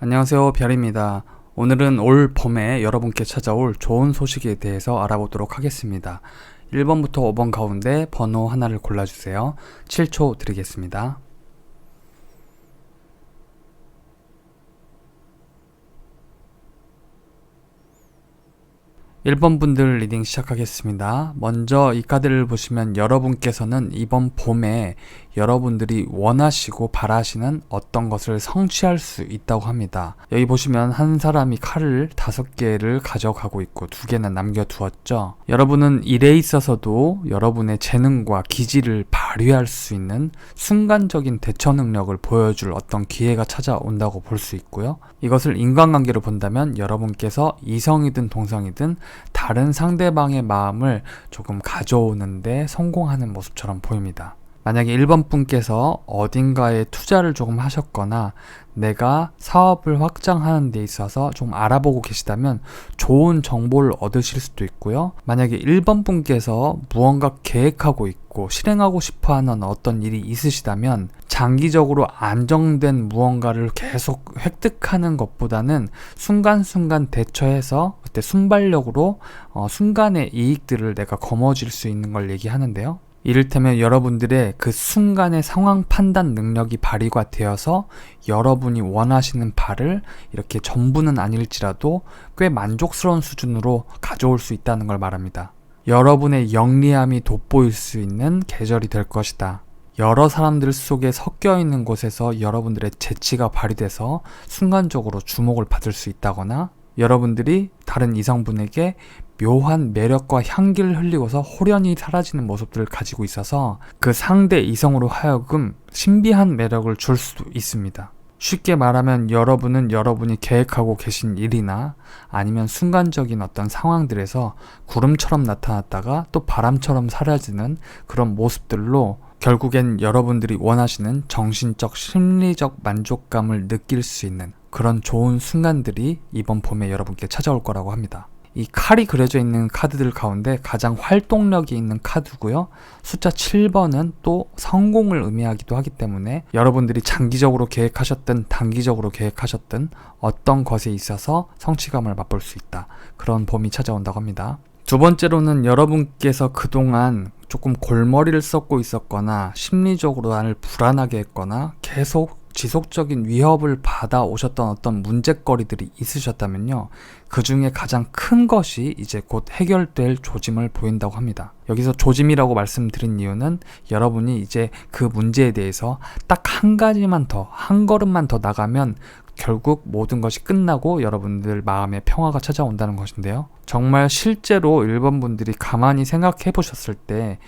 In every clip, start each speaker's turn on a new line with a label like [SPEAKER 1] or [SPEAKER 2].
[SPEAKER 1] 안녕하세요, 별입니다. 오늘은 올 봄에 여러분께 찾아올 좋은 소식에 대해서 알아보도록 하겠습니다. 1번부터 5번 가운데 번호 하나를 골라주세요. 7초 드리겠습니다. 1번 분들 리딩 시작하겠습니다. 먼저 이 카드를 보시면 여러분께서는 이번 봄에 여러분들이 원하시고 바라시는 어떤 것을 성취할 수 있다고 합니다. 여기 보시면 한 사람이 칼을 5개를 가져가고 있고 2개는 남겨두었죠. 여러분은 일에 있어서도 여러분의 재능과 기질을 발휘할 수 있는 순간적인 대처 능력을 보여줄 어떤 기회가 찾아온다고 볼 수 있고요. 이것을 인간관계로 본다면 여러분께서 이성이든 동성이든 다른 상대방의 마음을 조금 가져오는데 성공하는 모습처럼 보입니다. 만약에 1번 분께서 어딘가에 투자를 조금 하셨거나 내가 사업을 확장하는 데 있어서 좀 알아보고 계시다면 좋은 정보를 얻으실 수도 있고요. 만약에 1번 분께서 무언가 계획하고 있고 실행하고 싶어하는 어떤 일이 있으시다면 장기적으로 안정된 무언가를 계속 획득하는 것보다는 순간순간 대처해서 그때 순발력으로 순간의 이익들을 내가 거머쥘 수 있는 걸 얘기하는데요. 이를테면 여러분들의 그 순간의 상황 판단 능력이 발휘가 되어서 여러분이 원하시는 바를 이렇게 전부는 아닐지라도 꽤 만족스러운 수준으로 가져올 수 있다는 걸 말합니다. 여러분의 영리함이 돋보일 수 있는 계절이 될 것이다. 여러 사람들 속에 섞여 있는 곳에서 여러분들의 재치가 발휘돼서 순간적으로 주목을 받을 수 있다거나 여러분들이 다른 이성분에게 묘한 매력과 향기를 흘리고서 호련히 사라지는 모습들을 가지고 있어서 그 상대 이성으로 하여금 신비한 매력을 줄 수도 있습니다. 쉽게 말하면 여러분은 여러분이 계획하고 계신 일이나 아니면 순간적인 어떤 상황들에서 구름처럼 나타났다가 또 바람처럼 사라지는 그런 모습들로 결국엔 여러분들이 원하시는 정신적, 심리적 만족감을 느낄 수 있는 그런 좋은 순간들이 이번 봄에 여러분께 찾아올 거라고 합니다. 이 칼이 그려져 있는 카드들 가운데 가장 활동력이 있는 카드고요. 숫자 7번은 또 성공을 의미하기도 하기 때문에 여러분들이 장기적으로 계획하셨든 단기적으로 계획하셨든 어떤 것에 있어서 성취감을 맛볼 수 있다. 그런 봄이 찾아온다고 합니다. 두 번째로는 여러분께서 그동안 조금 골머리를 썩고 있었거나 심리적으로 나를 불안하게 했거나 계속 지속적인 위협을 받아 오셨던 어떤 문제거리들이 있으셨다면요. 그 중에 가장 큰 것이 이제 곧 해결될 조짐을 보인다고 합니다. 여기서 조짐이라고 말씀드린 이유는 여러분이 이제 그 문제에 대해서 딱 한 가지만 더, 한 걸음만 더 나가면 결국 모든 것이 끝나고 여러분들 마음에 평화가 찾아온다는 것인데요. 정말 실제로 1번 분들이 가만히 생각해 보셨을 때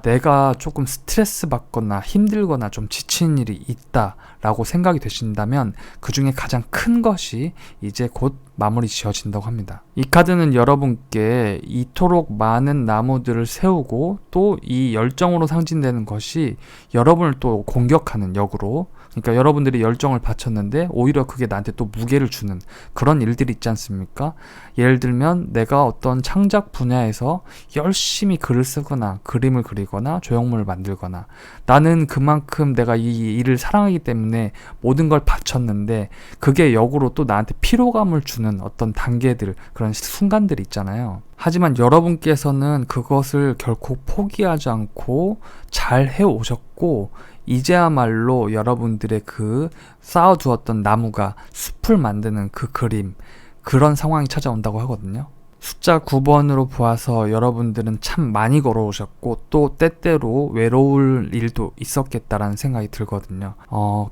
[SPEAKER 1] 내가 조금 스트레스 받거나 힘들거나 좀 지친 일이 있다라고 생각이 되신다면 그 중에 가장 큰 것이 이제 곧 마무리 지어진다고 합니다. 이 카드는 여러분께 이토록 많은 나무들을 세우고 또 이 열정으로 상징되는 것이 여러분을 또 공격하는 역으로, 그러니까 여러분들이 열정을 바쳤는데 오히려 그게 나한테 또 무게를 주는 그런 일들이 있지 않습니까? 예를 들면 내가 어떤 창작 분야에서 열심히 글을 쓰거나 그림을 그리거나 조형물을 만들거나 나는 그만큼 내가 이 일을 사랑하기 때문에 모든 걸 바쳤는데 그게 역으로 또 나한테 피로감을 주는 어떤 단계들, 그런 순간들이 있잖아요. 하지만 여러분께서는 그것을 결코 포기하지 않고 잘 해오셨고 이제야말로 여러분들의 그 쌓아두었던 나무가 숲을 만드는 그 그림, 그런 상황이 찾아온다고 하거든요. 숫자 9번으로 보아서 여러분들은 참 많이 걸어오셨고 또 때때로 외로울 일도 있었겠다라는 생각이 들거든요.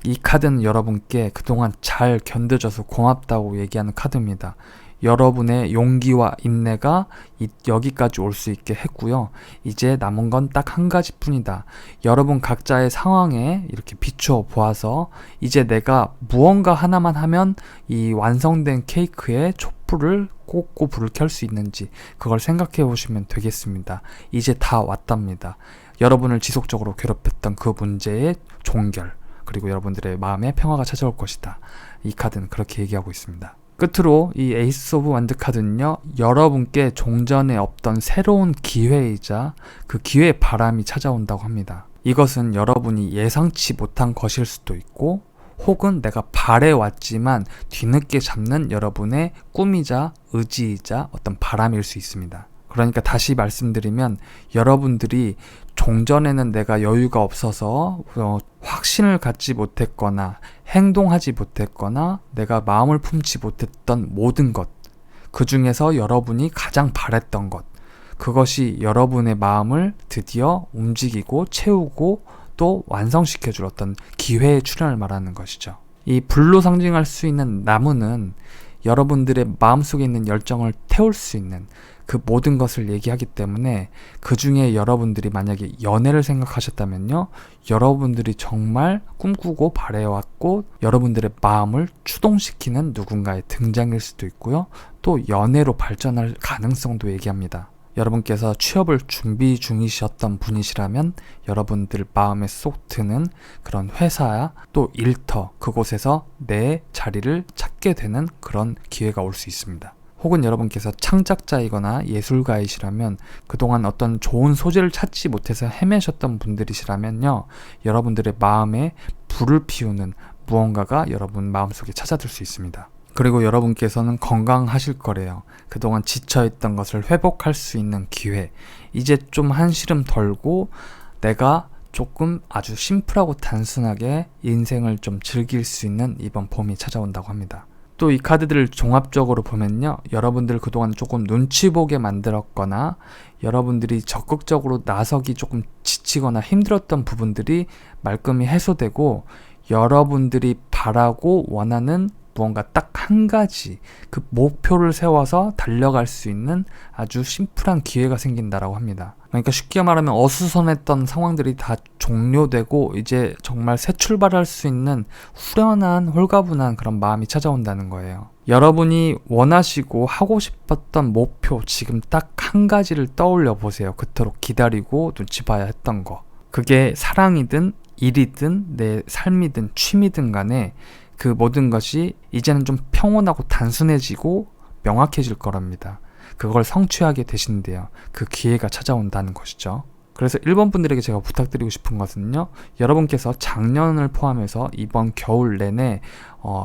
[SPEAKER 1] 이 카드는 여러분께 그동안 잘 견뎌줘서 고맙다고 얘기하는 카드입니다. 여러분의 용기와 인내가 여기까지 올 수 있게 했고요. 이제 남은 건 딱 한 가지뿐이다. 여러분 각자의 상황에 이렇게 비추어 보아서 이제 내가 무언가 하나만 하면 이 완성된 케이크에 촛불을 꽂고 불을 켤 수 있는지 그걸 생각해 보시면 되겠습니다. 이제 다 왔답니다. 여러분을 지속적으로 괴롭혔던 그 문제의 종결, 그리고 여러분들의 마음에 평화가 찾아올 것이다. 이 카드는 그렇게 얘기하고 있습니다. 끝으로 이 에이스 오브 완드 카드는요, 여러분께 종전에 없던 새로운 기회이자 그 기회의 바람이 찾아온다고 합니다. 이것은 여러분이 예상치 못한 것일 수도 있고 혹은 내가 바래왔지만 뒤늦게 잡는 여러분의 꿈이자 의지이자 어떤 바람일 수 있습니다. 그러니까 다시 말씀드리면 여러분들이 종전에는 내가 여유가 없어서 확신을 갖지 못했거나 행동하지 못했거나 내가 마음을 품지 못했던 모든 것, 그 중에서 여러분이 가장 바랬던 것, 그것이 여러분의 마음을 드디어 움직이고 채우고 또 완성시켜줄 어떤 기회의 출현을 말하는 것이죠. 이 불로 상징할 수 있는 나무는 여러분들의 마음속에 있는 열정을 태울 수 있는 그 모든 것을 얘기하기 때문에, 그 중에 여러분들이 만약에 연애를 생각하셨다면요, 여러분들이 정말 꿈꾸고 바래왔고 여러분들의 마음을 추동시키는 누군가의 등장일 수도 있고요, 또 연애로 발전할 가능성도 얘기합니다. 여러분께서 취업을 준비 중이셨던 분이시라면 여러분들 마음에 쏙 드는 그런 회사야 또 일터, 그곳에서 내 자리를 찾게 되는 그런 기회가 올 수 있습니다. 혹은 여러분께서 창작자이거나 예술가이시라면 그동안 어떤 좋은 소재를 찾지 못해서 헤매셨던 분들이시라면요, 여러분들의 마음에 불을 피우는 무언가가 여러분 마음속에 찾아들 수 있습니다. 그리고 여러분께서는 건강하실 거래요. 그동안 지쳐있던 것을 회복할 수 있는 기회, 이제 좀 한시름 덜고 내가 조금 아주 심플하고 단순하게 인생을 좀 즐길 수 있는 이번 봄이 찾아온다고 합니다. 또 이 카드들을 종합적으로 보면요, 여러분들 그동안 조금 눈치 보게 만들었거나 여러분들이 적극적으로 나서기 조금 지치거나 힘들었던 부분들이 말끔히 해소되고, 여러분들이 바라고 원하는 무언가 딱 한 가지 그 목표를 세워서 달려갈 수 있는 아주 심플한 기회가 생긴다라고 합니다. 그러니까 쉽게 말하면 어수선했던 상황들이 다 종료되고 이제 정말 새 출발할 수 있는 후련한 홀가분한 그런 마음이 찾아온다는 거예요. 여러분이 원하시고 하고 싶었던 목표, 지금 딱 한 가지를 떠올려 보세요. 그토록 기다리고 눈치 봐야 했던 거. 그게 사랑이든 일이든 내 삶이든 취미든 간에 그 모든 것이 이제는 좀 평온하고 단순해지고 명확해질 거랍니다. 그걸 성취하게 되신대요. 그 기회가 찾아온다는 것이죠. 그래서 1번 분들에게 제가 부탁드리고 싶은 것은요, 여러분께서 작년을 포함해서 이번 겨울 내내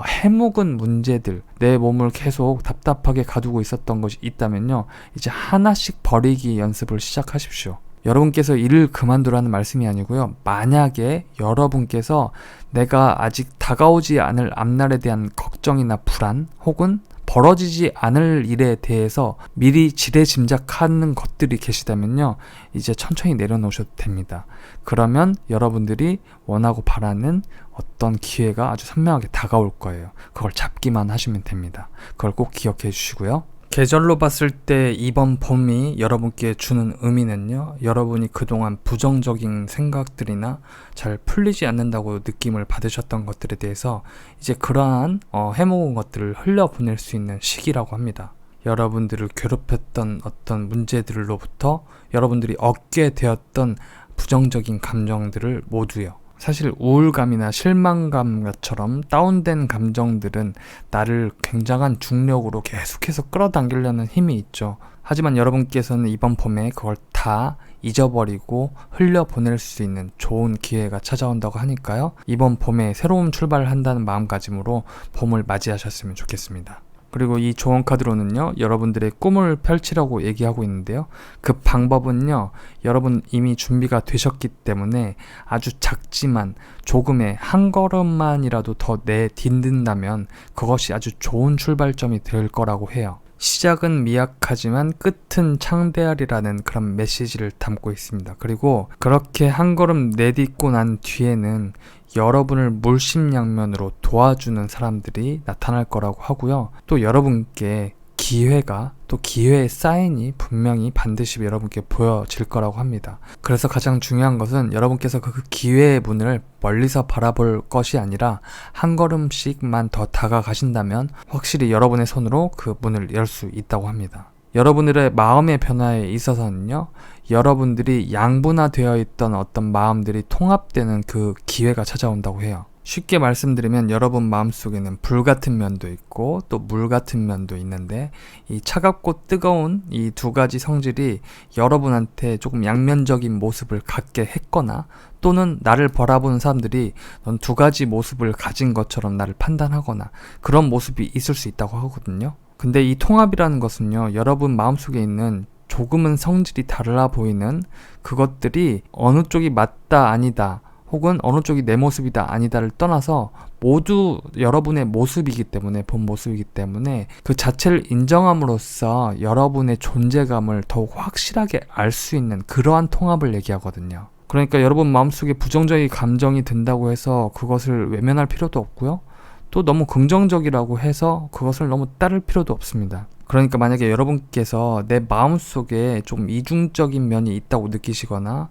[SPEAKER 1] 해묵은 문제들, 내 몸을 계속 답답하게 가두고 있었던 것이 있다면요, 이제 하나씩 버리기 연습을 시작하십시오. 여러분께서 일을 그만두라는 말씀이 아니고요, 만약에 여러분께서 내가 아직 다가오지 않을 앞날에 대한 걱정이나 불안, 혹은 벌어지지 않을 일에 대해서 미리 지레짐작하는 것들이 계시다면요, 이제 천천히 내려놓으셔도 됩니다. 그러면 여러분들이 원하고 바라는 어떤 기회가 아주 선명하게 다가올 거예요. 그걸 잡기만 하시면 됩니다. 그걸 꼭 기억해 주시고요. 계절로 봤을 때 이번 봄이 여러분께 주는 의미는요, 여러분이 그동안 부정적인 생각들이나 잘 풀리지 않는다고 느낌을 받으셨던 것들에 대해서 이제 그러한 해묵은 것들을 흘려보낼 수 있는 시기라고 합니다. 여러분들을 괴롭혔던 어떤 문제들로부터 여러분들이 얻게 되었던 부정적인 감정들을 모두요, 사실 우울감이나 실망감처럼 다운된 감정들은 나를 굉장한 중력으로 계속해서 끌어당기려는 힘이 있죠. 하지만 여러분께서는 이번 봄에 그걸 다 잊어버리고 흘려보낼 수 있는 좋은 기회가 찾아온다고 하니까요, 이번 봄에 새로운 출발을 한다는 마음가짐으로 봄을 맞이하셨으면 좋겠습니다. 그리고 이 조언 카드로는요, 여러분들의 꿈을 펼치라고 얘기하고 있는데요, 그 방법은요, 여러분 이미 준비가 되셨기 때문에 아주 작지만 조금의 한 걸음만이라도 더 내딛는다면 그것이 아주 좋은 출발점이 될 거라고 해요. 시작은 미약하지만 끝은 창대하리라는 그런 메시지를 담고 있습니다. 그리고 그렇게 한 걸음 내딛고 난 뒤에는 여러분을 물심양면으로 도와주는 사람들이 나타날 거라고 하고요, 또 여러분께 기회가, 또 기회의 사인이 분명히 반드시 여러분께 보여질 거라고 합니다. 그래서 가장 중요한 것은 여러분께서 그 기회의 문을 멀리서 바라볼 것이 아니라 한 걸음씩만 더 다가가신다면 확실히 여러분의 손으로 그 문을 열 수 있다고 합니다. 여러분들의 마음의 변화에 있어서는요, 여러분들이 양분화되어 있던 어떤 마음들이 통합되는 그 기회가 찾아온다고 해요. 쉽게 말씀드리면 여러분 마음속에는 불 같은 면도 있고 또 물 같은 면도 있는데 이 차갑고 뜨거운 이 두 가지 성질이 여러분한테 조금 양면적인 모습을 갖게 했거나 또는 나를 바라보는 사람들이 넌 두 가지 모습을 가진 것처럼 나를 판단하거나 그런 모습이 있을 수 있다고 하거든요. 근데 이 통합이라는 것은요, 여러분 마음속에 있는 조금은 성질이 달라 보이는 그것들이 어느 쪽이 맞다 아니다 혹은 어느 쪽이 내 모습이다 아니다를 떠나서 모두 여러분의 모습이기 때문에, 본 모습이기 때문에 그 자체를 인정함으로써 여러분의 존재감을 더욱 확실하게 알 수 있는 그러한 통합을 얘기하거든요. 그러니까 여러분 마음속에 부정적인 감정이 든다고 해서 그것을 외면할 필요도 없고요. 또 너무 긍정적이라고 해서 그것을 너무 따를 필요도 없습니다. 그러니까 만약에 여러분께서 내 마음속에 좀 이중적인 면이 있다고 느끼시거나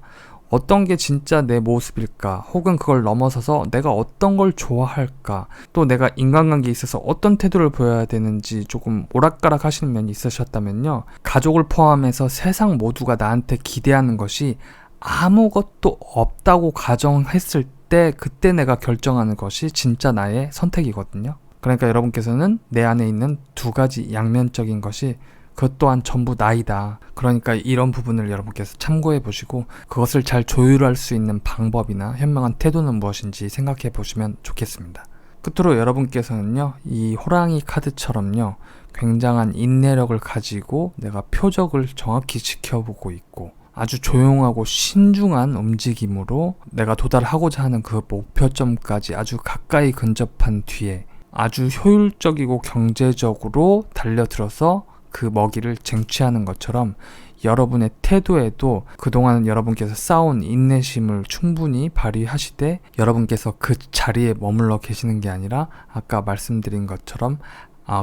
[SPEAKER 1] 어떤 게 진짜 내 모습일까 혹은 그걸 넘어서서 내가 어떤 걸 좋아할까 또 내가 인간관계에 있어서 어떤 태도를 보여야 되는지 조금 오락가락 하시는 면이 있으셨다면요, 가족을 포함해서 세상 모두가 나한테 기대하는 것이 아무것도 없다고 가정했을 때 그때 내가 결정하는 것이 진짜 나의 선택이거든요. 그러니까 여러분께서는 내 안에 있는 두 가지 양면적인 것이 그것 또한 전부 나이다. 그러니까 이런 부분을 여러분께서 참고해 보시고 그것을 잘 조율할 수 있는 방법이나 현명한 태도는 무엇인지 생각해 보시면 좋겠습니다. 끝으로 여러분께서는요, 이 호랑이 카드처럼요, 굉장한 인내력을 가지고 내가 표적을 정확히 지켜보고 있고 아주 조용하고 신중한 움직임으로 내가 도달하고자 하는 그 목표점까지 아주 가까이 근접한 뒤에 아주 효율적이고 경제적으로 달려들어서 그 먹이를 쟁취하는 것처럼 여러분의 태도에도 그동안 여러분께서 쌓아온 인내심을 충분히 발휘하시되 여러분께서 그 자리에 머물러 계시는 게 아니라 아까 말씀드린 것처럼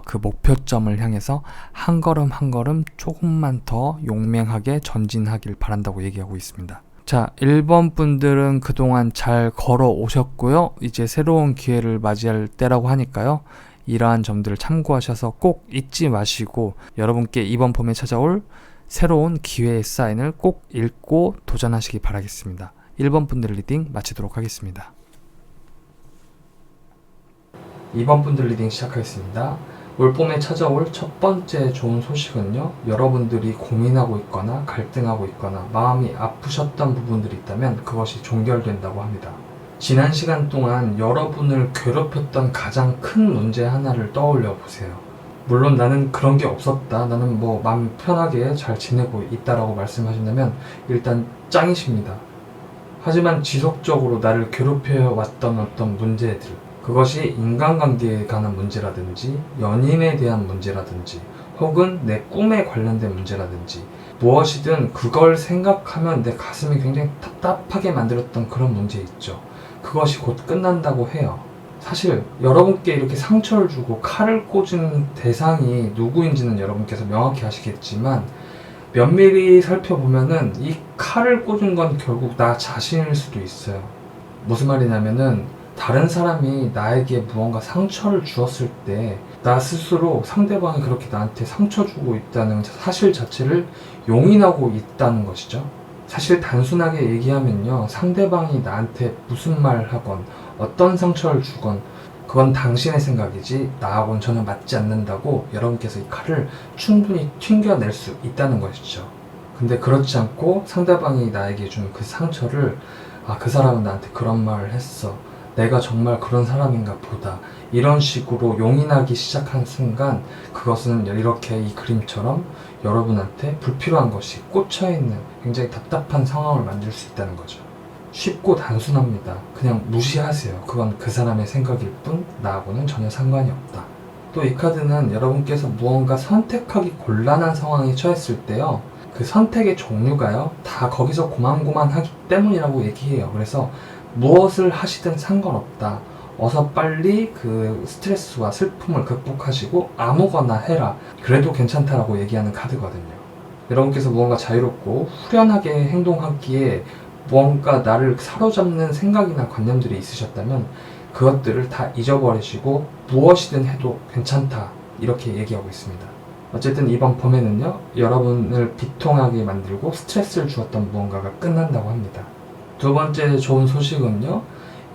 [SPEAKER 1] 그 목표점을 향해서 한 걸음 한 걸음 조금만 더 용맹하게 전진하길 바란다고 얘기하고 있습니다. 자, 1번 분들은 그동안 잘 걸어 오셨고요. 이제 새로운 기회를 맞이할 때라고 하니까요. 이러한 점들을 참고하셔서 꼭 잊지 마시고 여러분께 이번 봄에 찾아올 새로운 기회의 사인을 꼭 읽고 도전하시기 바라겠습니다. 1번 분들 리딩 마치도록 하겠습니다. 2번 분들 리딩 시작하겠습니다. 올봄에 찾아올 첫 번째 좋은 소식은요, 여러분들이 고민하고 있거나 갈등하고 있거나 마음이 아프셨던 부분들이 있다면 그것이 종결된다고 합니다. 지난 시간 동안 여러분을 괴롭혔던 가장 큰 문제 하나를 떠올려 보세요. 물론 나는 그런 게 없었다, 나는 뭐 마음 편하게 잘 지내고 있다라고 말씀하신다면 일단 짱이십니다. 하지만 지속적으로 나를 괴롭혀 왔던 어떤 문제들, 그것이 인간관계에 관한 문제라든지 연인에 대한 문제라든지 혹은 내 꿈에 관련된 문제라든지 무엇이든 그걸 생각하면 내 가슴이 굉장히 답답하게 만들었던 그런 문제 있죠. 그것이 곧 끝난다고 해요. 사실 여러분께 이렇게 상처를 주고 칼을 꽂은 대상이 누구인지는 여러분께서 명확히 아시겠지만 면밀히 살펴보면은 이 칼을 꽂은 건 결국 나 자신일 수도 있어요. 무슨 말이냐면은 다른 사람이 나에게 무언가 상처를 주었을 때 나 스스로 상대방이 그렇게 나한테 상처 주고 있다는 사실 자체를 용인하고 있다는 것이죠. 사실 단순하게 얘기하면요, 상대방이 나한테 무슨 말을 하건 어떤 상처를 주건 그건 당신의 생각이지 나하고는 전혀 맞지 않는다고 여러분께서 이 칼을 충분히 튕겨낼 수 있다는 것이죠. 근데 그렇지 않고 상대방이 나에게 준 그 상처를 그 사람은 나한테 그런 말을 했어, 내가 정말 그런 사람인가 보다, 이런 식으로 용인하기 시작한 순간 그것은 이렇게 이 그림처럼 여러분한테 불필요한 것이 꽂혀있는 굉장히 답답한 상황을 만들 수 있다는 거죠. 쉽고 단순합니다. 그냥 무시하세요. 그건 그 사람의 생각일 뿐 나하고는 전혀 상관이 없다. 또 이 카드는 여러분께서 무언가 선택하기 곤란한 상황에 처했을 때요, 그 선택의 종류가요 다 거기서 고만고만하기 때문이라고 얘기해요. 그래서 무엇을 하시든 상관없다, 어서 빨리 그 스트레스와 슬픔을 극복하시고 아무거나 해라, 그래도 괜찮다라고 얘기하는 카드거든요. 여러분께서 무언가 자유롭고 후련하게 행동하기에 무언가 나를 사로잡는 생각이나 관념들이 있으셨다면 그것들을 다 잊어버리시고 무엇이든 해도 괜찮다, 이렇게 얘기하고 있습니다. 어쨌든 이번 봄에는요, 여러분을 비통하게 만들고 스트레스를 주었던 무언가가 끝난다고 합니다. 두 번째 좋은 소식은요,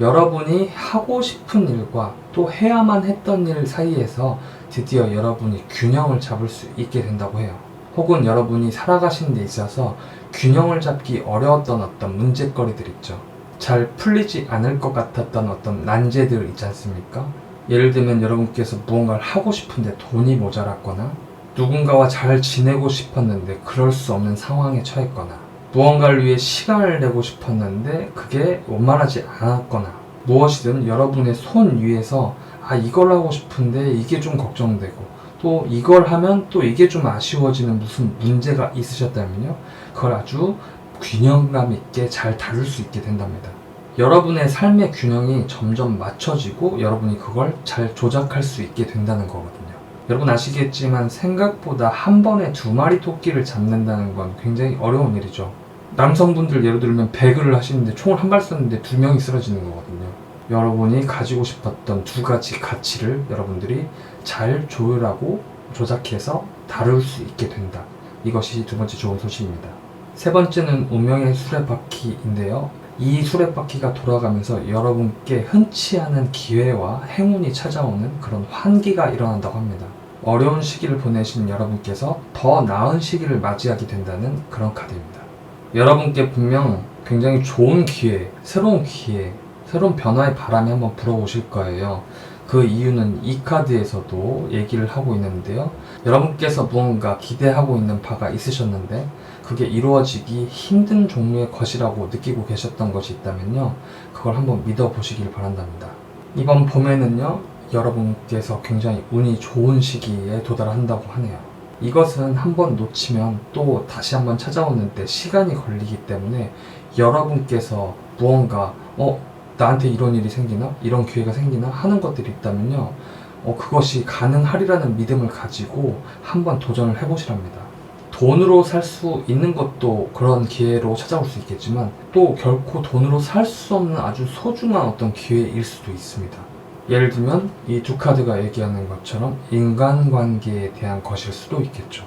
[SPEAKER 1] 여러분이 하고 싶은 일과 또 해야만 했던 일 사이에서 드디어 여러분이 균형을 잡을 수 있게 된다고 해요. 혹은 여러분이 살아가신 데 있어서 균형을 잡기 어려웠던 어떤 문제거리들 있죠. 잘 풀리지 않을 것 같았던 어떤 난제들 있지 않습니까? 예를 들면 여러분께서 무언가를 하고 싶은데 돈이 모자랐거나, 누군가와 잘 지내고 싶었는데 그럴 수 없는 상황에 처했거나, 무언가를 위해 시간을 내고 싶었는데 그게 원만하지 않았거나, 무엇이든 여러분의 손 위에서 이걸 하고 싶은데 이게 좀 걱정되고, 또 이걸 하면 또 이게 좀 아쉬워지는 무슨 문제가 있으셨다면요, 그걸 아주 균형감 있게 잘 다룰 수 있게 된답니다. 여러분의 삶의 균형이 점점 맞춰지고 여러분이 그걸 잘 조작할 수 있게 된다는 거거든요. 여러분 아시겠지만 생각보다 한 번에 2마리 토끼를 잡는다는 건 굉장히 어려운 일이죠. 남성분들 예를 들면 배그를 하시는데 총을 한 발 쐈는데 2명이 쓰러지는 거거든요. 여러분이 가지고 싶었던 2가지 가치를 여러분들이 잘 조율하고 조작해서 다룰 수 있게 된다. 이것이 2번째 좋은 소식입니다. 3번째는 운명의 수레바퀴인데요. 이 수레바퀴가 돌아가면서 여러분께 흔치 않은 기회와 행운이 찾아오는 그런 환기가 일어난다고 합니다. 어려운 시기를 보내신 여러분께서 더 나은 시기를 맞이하게 된다는 그런 카드입니다. 여러분께 분명 굉장히 좋은 기회, 새로운 기회, 새로운 변화의 바람이 한번 불어오실 거예요. 그 이유는 이 카드에서도 얘기를 하고 있는데요. 여러분께서 무언가 기대하고 있는 바가 있으셨는데 그게 이루어지기 힘든 종류의 것이라고 느끼고 계셨던 것이 있다면요, 그걸 한번 믿어보시길 바란답니다. 이번 봄에는요, 여러분께서 굉장히 운이 좋은 시기에 도달한다고 하네요. 이것은 한번 놓치면 또 다시 한번 찾아오는데 시간이 걸리기 때문에 여러분께서 무언가 나한테 이런 일이 생기나? 이런 기회가 생기나? 하는 것들이 있다면요, 그것이 가능하리라는 믿음을 가지고 한번 도전을 해보시랍니다. 돈으로 살 수 있는 것도 그런 기회로 찾아올 수 있겠지만 또 결코 돈으로 살 수 없는 아주 소중한 어떤 기회일 수도 있습니다. 예를 들면 이 2카드가 얘기하는 것처럼 인간관계에 대한 것일 수도 있겠죠.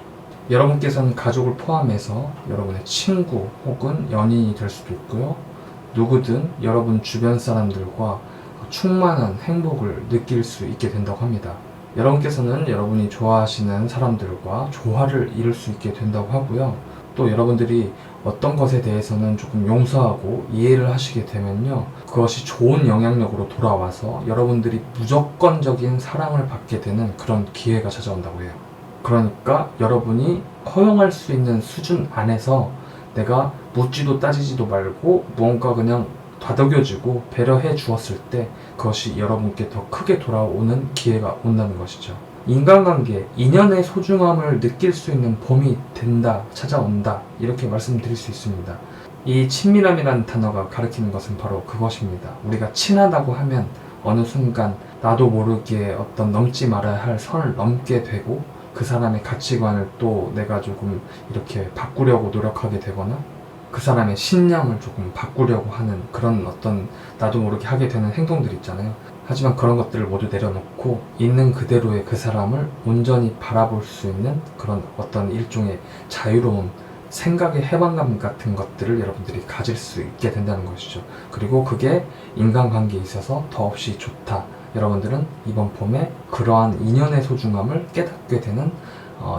[SPEAKER 1] 여러분께서는 가족을 포함해서 여러분의 친구 혹은 연인이 될 수도 있고요. 누구든 여러분 주변 사람들과 충만한 행복을 느낄 수 있게 된다고 합니다. 여러분께서는 여러분이 좋아하시는 사람들과 조화를 이룰 수 있게 된다고 하고요. 또 여러분들이 어떤 것에 대해서는 조금 용서하고 이해를 하시게 되면요, 그것이 좋은 영향력으로 돌아와서 여러분들이 무조건적인 사랑을 받게 되는 그런 기회가 찾아온다고 해요. 그러니까 여러분이 허용할 수 있는 수준 안에서 내가 묻지도 따지지도 말고 무언가 그냥 다독여주고 배려해 주었을 때 그것이 여러분께 더 크게 돌아오는 기회가 온다는 것이죠. 인간관계, 인연의 소중함을 느낄 수 있는 봄이 된다, 찾아온다, 이렇게 말씀드릴 수 있습니다. 이 친밀함이라는 단어가 가리키는 것은 바로 그것입니다. 우리가 친하다고 하면 어느 순간 나도 모르게 어떤 넘지 말아야 할 선을 넘게 되고 그 사람의 가치관을 또 내가 조금 이렇게 바꾸려고 노력하게 되거나 그 사람의 신념을 조금 바꾸려고 하는 그런 어떤 나도 모르게 하게 되는 행동들 있잖아요. 하지만 그런 것들을 모두 내려놓고 있는 그대로의 그 사람을 온전히 바라볼 수 있는 그런 어떤 일종의 자유로운 생각의 해방감 같은 것들을 여러분들이 가질 수 있게 된다는 것이죠. 그리고 그게 인간관계에 있어서 더없이 좋다. 여러분들은 이번 봄에 그러한 인연의 소중함을 깨닫게 되는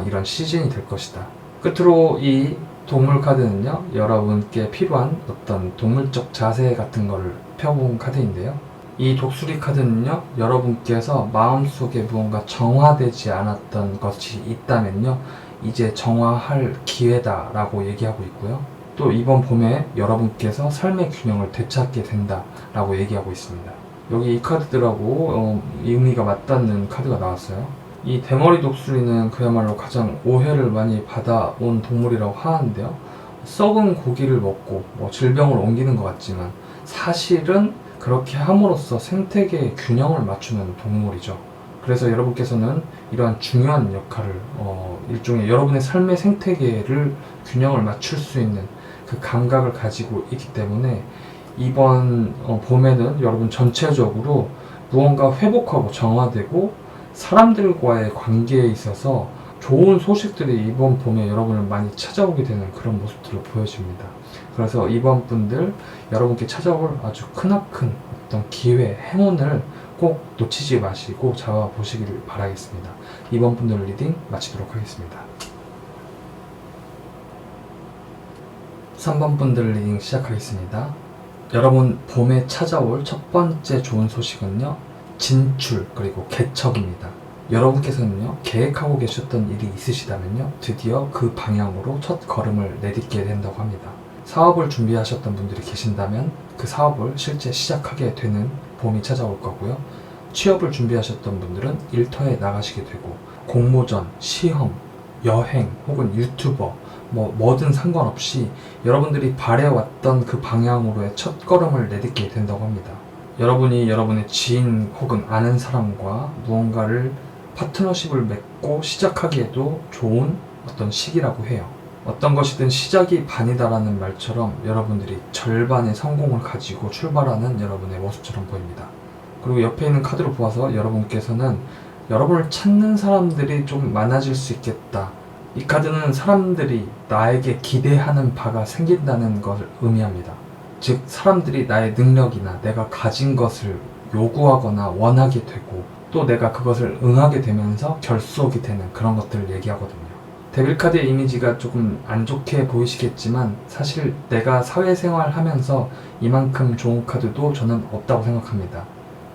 [SPEAKER 1] 이런 시즌이 될 것이다. 끝으로 이 동물 카드는요, 여러분께 필요한 어떤 동물적 자세 같은 거를 펴본 카드인데요. 이 독수리 카드는요, 여러분께서 마음속에 무언가 정화되지 않았던 것이 있다면요, 이제 정화할 기회다 라고 얘기하고 있고요. 또 이번 봄에 여러분께서 삶의 균형을 되찾게 된다 라고 얘기하고 있습니다. 여기 이 카드들하고 의미가 맞닿는 카드가 나왔어요. 이 대머리 독수리는 그야말로 가장 오해를 많이 받아온 동물이라고 하는데요. 썩은 고기를 먹고 질병을 옮기는 것 같지만 사실은 그렇게 함으로써 생태계의 균형을 맞추는 동물이죠. 그래서 여러분께서는 이러한 중요한 역할을 일종의 여러분의 삶의 생태계를 균형을 맞출 수 있는 그 감각을 가지고 있기 때문에 이번 봄에는 여러분 전체적으로 무언가 회복하고 정화되고 사람들과의 관계에 있어서 좋은 소식들이 이번 봄에 여러분을 많이 찾아오게 되는 그런 모습들을 보여줍니다. 그래서 이번 분들 여러분께 찾아올 아주 크나큰 어떤 기회, 행운을 꼭 놓치지 마시고 잡아보시길 바라겠습니다. 이번 분들 리딩 마치도록 하겠습니다. 3번 분들 리딩 시작하겠습니다. 여러분, 봄에 찾아올 첫 번째 좋은 소식은요, 진출 그리고 개척입니다. 여러분께서는요, 계획하고 계셨던 일이 있으시다면요, 드디어 그 방향으로 첫 걸음을 내딛게 된다고 합니다. 사업을 준비하셨던 분들이 계신다면 그 사업을 실제 시작하게 되는 봄이 찾아올 거고요. 취업을 준비하셨던 분들은 일터에 나가시게 되고, 공모전, 시험, 여행 혹은 유튜버 뭐든 상관없이 여러분들이 바래왔던 그 방향으로의 첫 걸음을 내딛게 된다고 합니다. 여러분이 여러분의 지인 혹은 아는 사람과 무언가를 파트너십을 맺고 시작하기에도 좋은 어떤 시기라고 해요. 어떤 것이든 시작이 반이다라는 말처럼 여러분들이 절반의 성공을 가지고 출발하는 여러분의 모습처럼 보입니다. 그리고 옆에 있는 카드로 보아서 여러분께서는 여러분을 찾는 사람들이 좀 많아질 수 있겠다. 이 카드는 사람들이 나에게 기대하는 바가 생긴다는 것을 의미합니다. 즉, 사람들이 나의 능력이나 내가 가진 것을 요구하거나 원하게 되고, 또 내가 그것을 응하게 되면서 결속이 되는 그런 것들을 얘기하거든요. 데빌 카드의 이미지가 조금 안 좋게 보이시겠지만, 사실 내가 사회생활 하면서 이만큼 좋은 카드도 저는 없다고 생각합니다.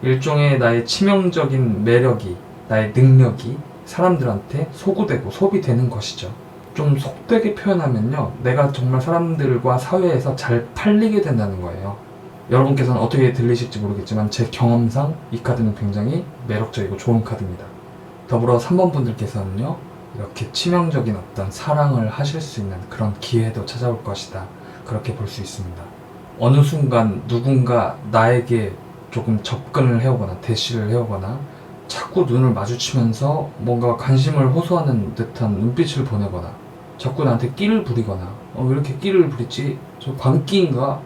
[SPEAKER 1] 일종의 나의 치명적인 매력이, 나의 능력이 사람들한테 소구되고 소비되는 것이죠. 좀 속되게 표현하면요, 내가 정말 사람들과 사회에서 잘 팔리게 된다는 거예요. 여러분께서는 어떻게 들리실지 모르겠지만 제 경험상 이 카드는 굉장히 매력적이고 좋은 카드입니다. 더불어 3번 분들께서는요, 이렇게 치명적인 어떤 사랑을 하실 수 있는 그런 기회도 찾아올 것이다, 그렇게 볼 수 있습니다. 어느 순간 누군가 나에게 조금 접근을 해오거나 대시를 해오거나 자꾸 눈을 마주치면서 뭔가 관심을 호소하는 듯한 눈빛을 보내거나 자꾸 나한테 끼를 부리거나 왜 이렇게 끼를 부리지? 저 광기인가?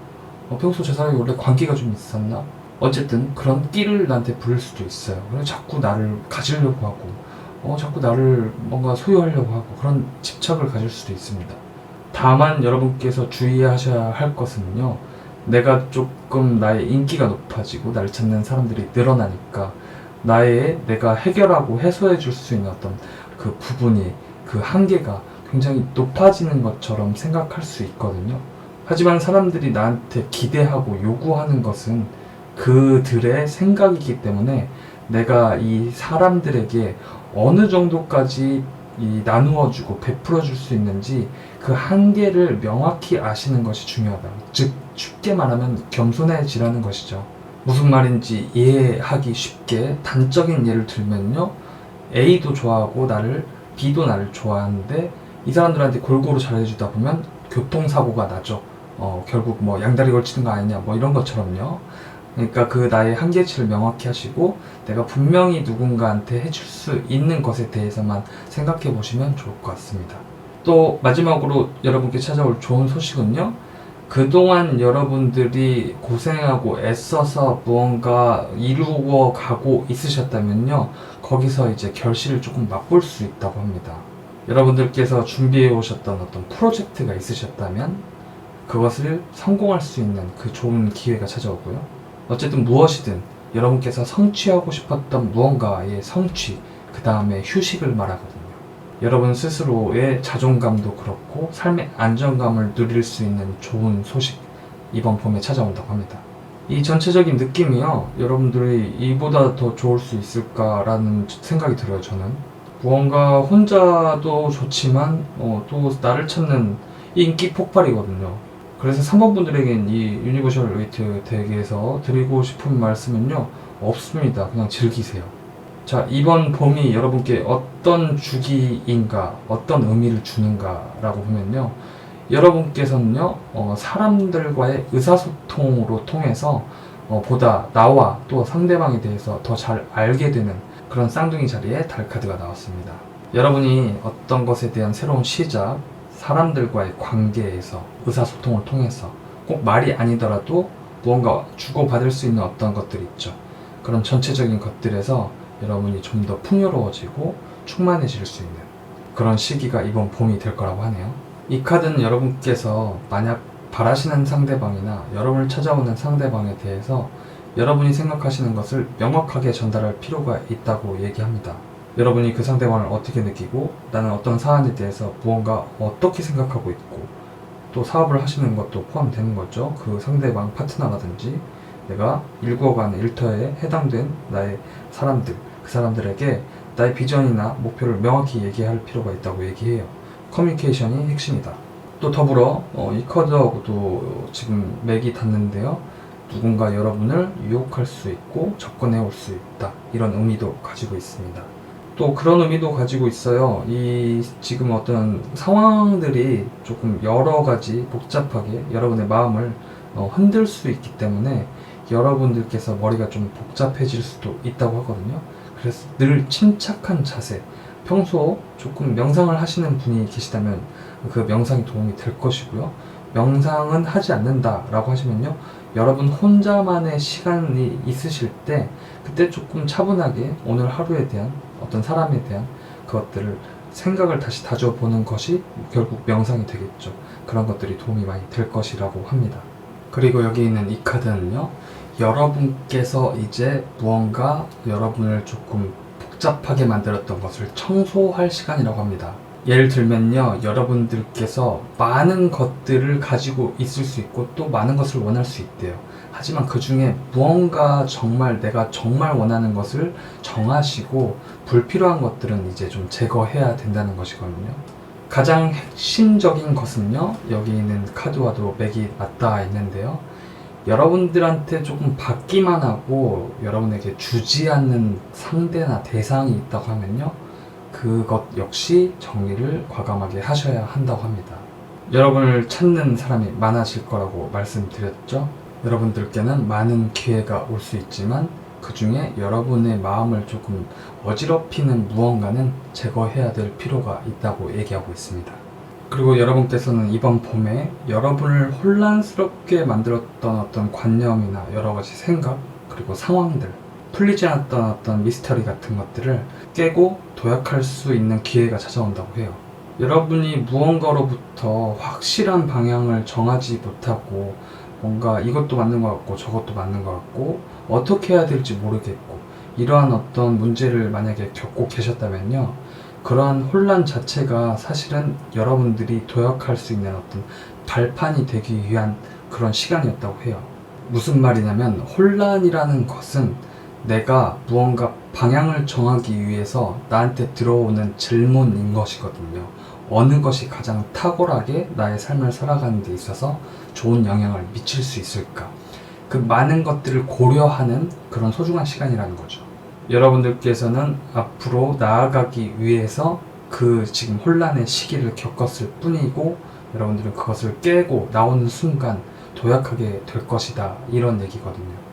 [SPEAKER 1] 평소 제 사람이 원래 광기가 좀 있었나? 어쨌든 그런 끼를 나한테 부릴 수도 있어요. 그래서 자꾸 나를 가지려고 하고 자꾸 나를 뭔가 소유하려고 하고 그런 집착을 가질 수도 있습니다. 다만 여러분께서 주의하셔야 할 것은요, 내가 조금 나의 인기가 높아지고 나를 찾는 사람들이 늘어나니까 내가 해결하고 해소해 줄 수 있는 어떤 그 부분이, 그 한계가 굉장히 높아지는 것처럼 생각할 수 있거든요. 하지만 사람들이 나한테 기대하고 요구하는 것은 그들의 생각이기 때문에 내가 이 사람들에게 어느 정도까지 나누어주고 베풀어줄 수 있는지 그 한계를 명확히 아시는 것이 중요하다. 즉, 쉽게 말하면 겸손해지라는 것이죠. 무슨 말인지 이해하기 쉽게 단적인 예를 들면요, A도 좋아하고 B도 나를 좋아하는데 이 사람들한테 골고루 잘해주다 보면 교통사고가 나죠. 결국 뭐 양다리 걸치는 거 아니냐 이런 것처럼요. 그러니까 그 나의 한계치를 명확히 하시고 내가 분명히 누군가한테 해줄 수 있는 것에 대해서만 생각해 보시면 좋을 것 같습니다. 또 마지막으로 여러분께 찾아올 좋은 소식은요, 그동안 여러분들이 고생하고 애써서 무언가 이루어 가고 있으셨다면요, 거기서 이제 결실을 조금 맛볼 수 있다고 합니다. 여러분들께서 준비해 오셨던 어떤 프로젝트가 있으셨다면 그것을 성공할 수 있는 그 좋은 기회가 찾아오고요. 어쨌든 무엇이든 여러분께서 성취하고 싶었던 무언가의 성취, 그 다음에 휴식을 말하거든요. 여러분 스스로의 자존감도 그렇고 삶의 안정감을 누릴 수 있는 좋은 소식, 이번 봄에 찾아온다고 합니다. 이 전체적인 느낌이요, 여러분들이 이보다 더 좋을 수 있을까라는 생각이 들어요. 저는 무언가 혼자도 좋지만 또 나를 찾는 인기 폭발이거든요. 그래서 3번 분들에겐 이 유니버셜 웨이트 덱에서 드리고 싶은 말씀은요, 없습니다. 그냥 즐기세요. 자, 이번 봄이 여러분께 어떤 주기인가, 어떤 의미를 주는가라고 보면요, 여러분께서는요, 사람들과의 의사소통으로 통해서 보다 나와 또 상대방에 대해서 더 잘 알게 되는 그런 쌍둥이 자리에 달 카드가 나왔습니다. 여러분이 어떤 것에 대한 새로운 시작, 사람들과의 관계에서 의사소통을 통해서 꼭 말이 아니더라도 무언가 주고받을 수 있는 어떤 것들이 있죠. 그런 전체적인 것들에서 여러분이 좀 더 풍요로워지고 충만해질 수 있는 그런 시기가 이번 봄이 될 거라고 하네요. 이 카드는 여러분께서 만약 바라시는 상대방이나 여러분을 찾아오는 상대방에 대해서 여러분이 생각하시는 것을 명확하게 전달할 필요가 있다고 얘기합니다. 여러분이 그 상대방을 어떻게 느끼고 나는 어떤 사안에 대해서 무언가 어떻게 생각하고 있고 또 사업을 하시는 것도 포함되는 거죠. 그 상대방 파트너라든지 내가 일구어가는 일터에 해당된 나의 사람들, 그 사람들에게 나의 비전이나 목표를 명확히 얘기할 필요가 있다고 얘기해요. 커뮤니케이션이 핵심이다. 또 더불어 이 카드하고도 지금 맥이 닿는데요. 누군가 여러분을 유혹할 수 있고 접근해 올 수 있다. 이런 의미도 가지고 있습니다. 또 그런 의미도 가지고 있어요. 이 지금 어떤 상황들이 조금 여러 가지 복잡하게 여러분의 마음을 흔들 수 있기 때문에 여러분들께서 머리가 좀 복잡해질 수도 있다고 하거든요. 그래서 늘 침착한 자세, 평소 조금 명상을 하시는 분이 계시다면 그 명상이 도움이 될 것이고요. 명상은 하지 않는다라고 하시면요. 여러분 혼자만의 시간이 있으실 때 그때 조금 차분하게 오늘 하루에 대한 어떤 사람에 대한 그것들을 생각을 다시 다져보는 것이 결국 명상이 되겠죠. 그런 것들이 도움이 많이 될 것이라고 합니다. 그리고 여기 있는 이 카드는요. 여러분께서 이제 무언가 여러분을 조금 복잡하게 만들었던 것을 청소할 시간이라고 합니다. 예를 들면요, 여러분들께서 많은 것들을 가지고 있을 수 있고 또 많은 것을 원할 수 있대요. 하지만 그 중에 무언가 정말 내가 정말 원하는 것을 정하시고 불필요한 것들은 이제 좀 제거해야 된다는 것이거든요. 가장 핵심적인 것은요, 여기 있는 카드와도 맥이 맞닿아 있는데요. 여러분들한테 조금 받기만 하고 여러분에게 주지 않는 상대나 대상이 있다고 하면요. 그것 역시 정리를 과감하게 하셔야 한다고 합니다. 여러분을 찾는 사람이 많아질 거라고 말씀드렸죠. 여러분들께는 많은 기회가 올 수 있지만 그 중에 여러분의 마음을 조금 어지럽히는 무언가는 제거해야 될 필요가 있다고 얘기하고 있습니다. 그리고 여러분께서는 이번 봄에 여러분을 혼란스럽게 만들었던 어떤 관념이나 여러 가지 생각 그리고 상황들 풀리지 않았던 어떤 미스터리 같은 것들을 깨고 도약할 수 있는 기회가 찾아온다고 해요. 여러분이 무언가로부터 확실한 방향을 정하지 못하고 뭔가 이것도 맞는 것 같고 저것도 맞는 것 같고 어떻게 해야 될지 모르겠고 이러한 어떤 문제를 만약에 겪고 계셨다면요. 그러한 혼란 자체가 사실은 여러분들이 도약할 수 있는 어떤 발판이 되기 위한 그런 시간이었다고 해요. 무슨 말이냐면 혼란이라는 것은 내가 무언가 방향을 정하기 위해서 나한테 들어오는 질문인 것이거든요. 어느 것이 가장 탁월하게 나의 삶을 살아가는 데 있어서 좋은 영향을 미칠 수 있을까? 그 많은 것들을 고려하는 그런 소중한 시간이라는 거죠. 여러분들께서는 앞으로 나아가기 위해서 그 지금 혼란의 시기를 겪었을 뿐이고 여러분들은 그것을 깨고 나오는 순간 도약하게 될 것이다. 이런 얘기거든요.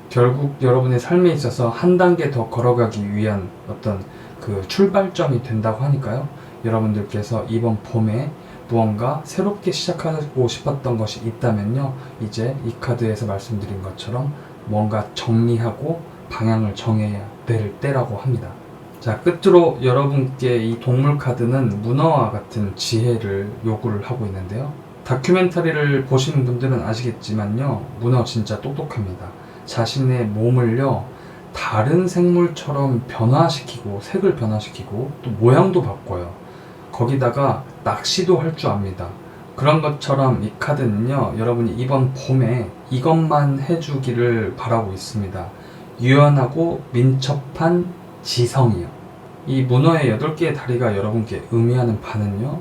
[SPEAKER 1] 결국 여러분의 삶에 있어서 한 단계 더 걸어가기 위한 어떤 그 출발점이 된다고 하니까요. 여러분들께서 이번 봄에 무언가 새롭게 시작하고 싶었던 것이 있다면요. 이제 이 카드에서 말씀드린 것처럼 뭔가 정리하고 방향을 정해야 될 때라고 합니다. 자, 끝으로 여러분께 이 동물 카드는 문어와 같은 지혜를 요구를 하고 있는데요. 다큐멘터리를 보시는 분들은 아시겠지만요. 문어 진짜 똑똑합니다. 자신의 몸을요 다른 생물처럼 변화시키고 색을 변화시키고 또 모양도 바꿔요. 거기다가 낚시도 할 줄 압니다. 그런 것처럼 이 카드는요 여러분이 이번 봄에 이것만 해주기를 바라고 있습니다. 유연하고 민첩한 지성이요. 이 문어의 8개의 다리가 여러분께 의미하는 바는요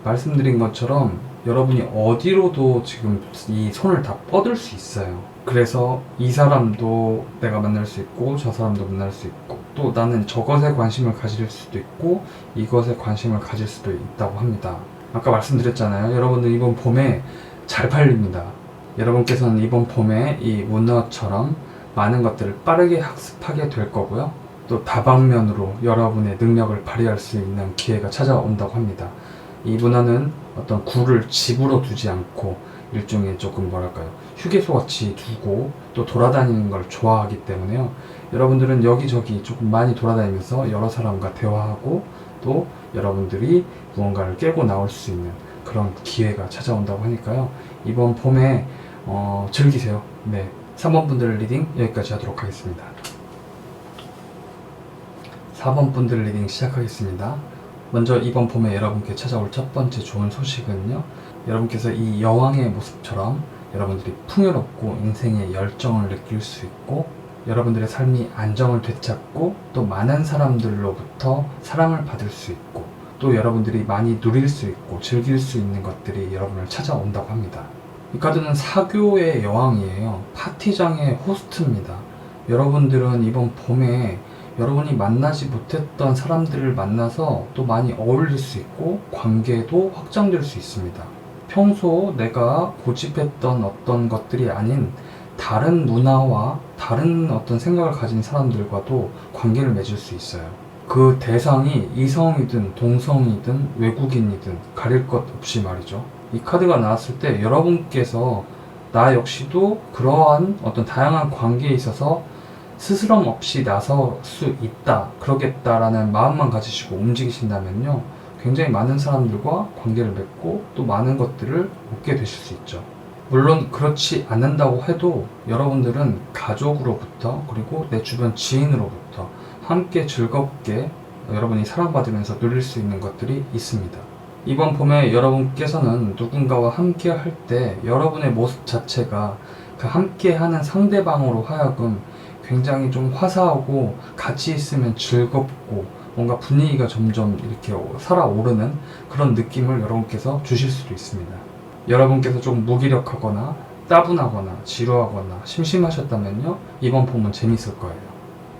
[SPEAKER 1] 말씀드린 것처럼 여러분이 어디로도 지금 이 손을 다 뻗을 수 있어요. 그래서 이 사람도 내가 만날 수 있고 저 사람도 만날 수 있고 또 나는 저것에 관심을 가질 수도 있고 이것에 관심을 가질 수도 있다고 합니다. 아까 말씀드렸잖아요. 여러분들 이번 봄에 잘 팔립니다. 여러분께서는 이번 봄에 이 문어처럼 많은 것들을 빠르게 학습하게 될 거고요. 또 다방면으로 여러분의 능력을 발휘할 수 있는 기회가 찾아온다고 합니다. 이 문화는 어떤 굴을 집으로 두지 않고 일종의 조금 뭐랄까요 휴게소같이 두고 또 돌아다니는 걸 좋아하기 때문에요. 여러분들은 여기저기 조금 많이 돌아다니면서 여러 사람과 대화하고 또 여러분들이 무언가를 깨고 나올 수 있는 그런 기회가 찾아온다고 하니까요. 이번 봄에 즐기세요. 네, 3번 분들 리딩 여기까지 하도록 하겠습니다. 4번 분들 리딩 시작하겠습니다. 먼저 이번 봄에 여러분께 찾아올 첫 번째 좋은 소식은요, 여러분께서 이 여왕의 모습처럼 여러분들이 풍요롭고 인생의 열정을 느낄 수 있고, 여러분들의 삶이 안정을 되찾고 또 많은 사람들로부터 사랑을 받을 수 있고, 또 여러분들이 많이 누릴 수 있고 즐길 수 있는 것들이 여러분을 찾아온다고 합니다. 이 카드는 사교의 여왕이에요. 파티장의 호스트입니다. 여러분들은 이번 봄에 여러분이 만나지 못했던 사람들을 만나서 또 많이 어울릴 수 있고 관계도 확장될 수 있습니다. 평소 내가 고집했던 어떤 것들이 아닌 다른 문화와 다른 어떤 생각을 가진 사람들과도 관계를 맺을 수 있어요. 그 대상이 이성이든 동성이든 외국인이든 가릴 것 없이 말이죠. 이 카드가 나왔을 때 여러분께서 나 역시도 그러한 어떤 다양한 관계에 있어서 스스럼 없이 나설 수 있다, 그러겠다라는 마음만 가지시고 움직이신다면요, 굉장히 많은 사람들과 관계를 맺고 또 많은 것들을 얻게 되실 수 있죠. 물론 그렇지 않는다고 해도 여러분들은 가족으로부터 그리고 내 주변 지인으로부터 함께 즐겁게 여러분이 사랑받으면서 누릴 수 있는 것들이 있습니다. 이번 봄에 여러분께서는 누군가와 함께 할 때 여러분의 모습 자체가 그 함께 하는 상대방으로 하여금 굉장히 좀 화사하고 같이 있으면 즐겁고 뭔가 분위기가 점점 이렇게 살아오르는 그런 느낌을 여러분께서 주실 수도 있습니다. 여러분께서 좀 무기력하거나 따분하거나 지루하거나 심심하셨다면요, 이번 봄은 재밌을 거예요.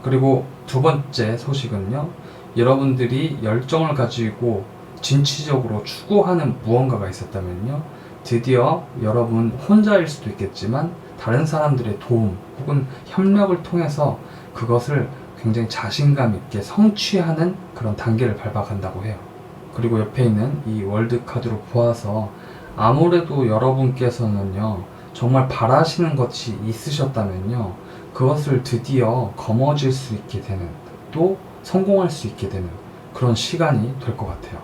[SPEAKER 1] 그리고 두 번째 소식은요, 여러분들이 열정을 가지고 진취적으로 추구하는 무언가가 있었다면요, 드디어 여러분 혼자일 수도 있겠지만 다른 사람들의 도움 혹은 협력을 통해서 그것을 굉장히 자신감 있게 성취하는 그런 단계를 밟아간다고 해요. 그리고 옆에 있는 이 월드 카드로 보아서 아무래도 여러분께서는요, 정말 바라시는 것이 있으셨다면요, 그것을 드디어 거머쥘 수 있게 되는, 또 성공할 수 있게 되는 그런 시간이 될 것 같아요.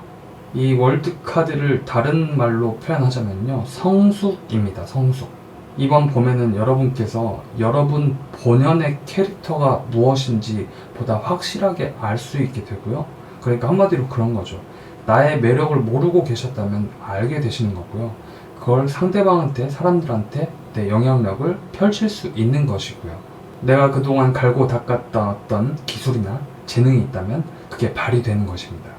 [SPEAKER 1] 이 월드 카드를 다른 말로 표현하자면요, 성숙입니다. 성숙. 이번 봄에는 여러분께서 여러분 본연의 캐릭터가 무엇인지 보다 확실하게 알 수 있게 되고요. 그러니까 한마디로 그런 거죠. 나의 매력을 모르고 계셨다면 알게 되시는 거고요. 그걸 상대방한테, 사람들한테 내 영향력을 펼칠 수 있는 것이고요. 내가 그동안 갈고 닦았던 어떤 기술이나 재능이 있다면 그게 발휘되는 것입니다.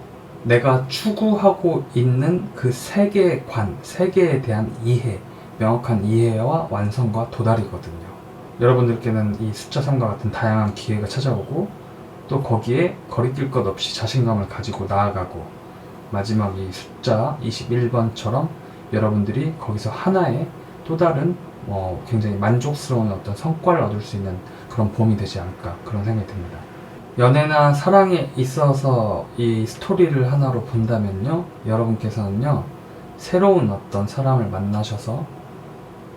[SPEAKER 1] 내가 추구하고 있는 그 세계관, 세계에 대한 이해, 명확한 이해와 완성과 도달이거든요. 여러분들께는 이 숫자 3과 같은 다양한 기회가 찾아오고, 또 거기에 거리낄 것 없이 자신감을 가지고 나아가고, 마지막 이 숫자 21번처럼 여러분들이 거기서 하나의 또 다른 굉장히 만족스러운 어떤 성과를 얻을 수 있는 그런 봄이 되지 않을까, 그런 생각이 듭니다. 연애나 사랑에 있어서 이 스토리를 하나로 본다면요, 여러분께서는요, 새로운 어떤 사람을 만나셔서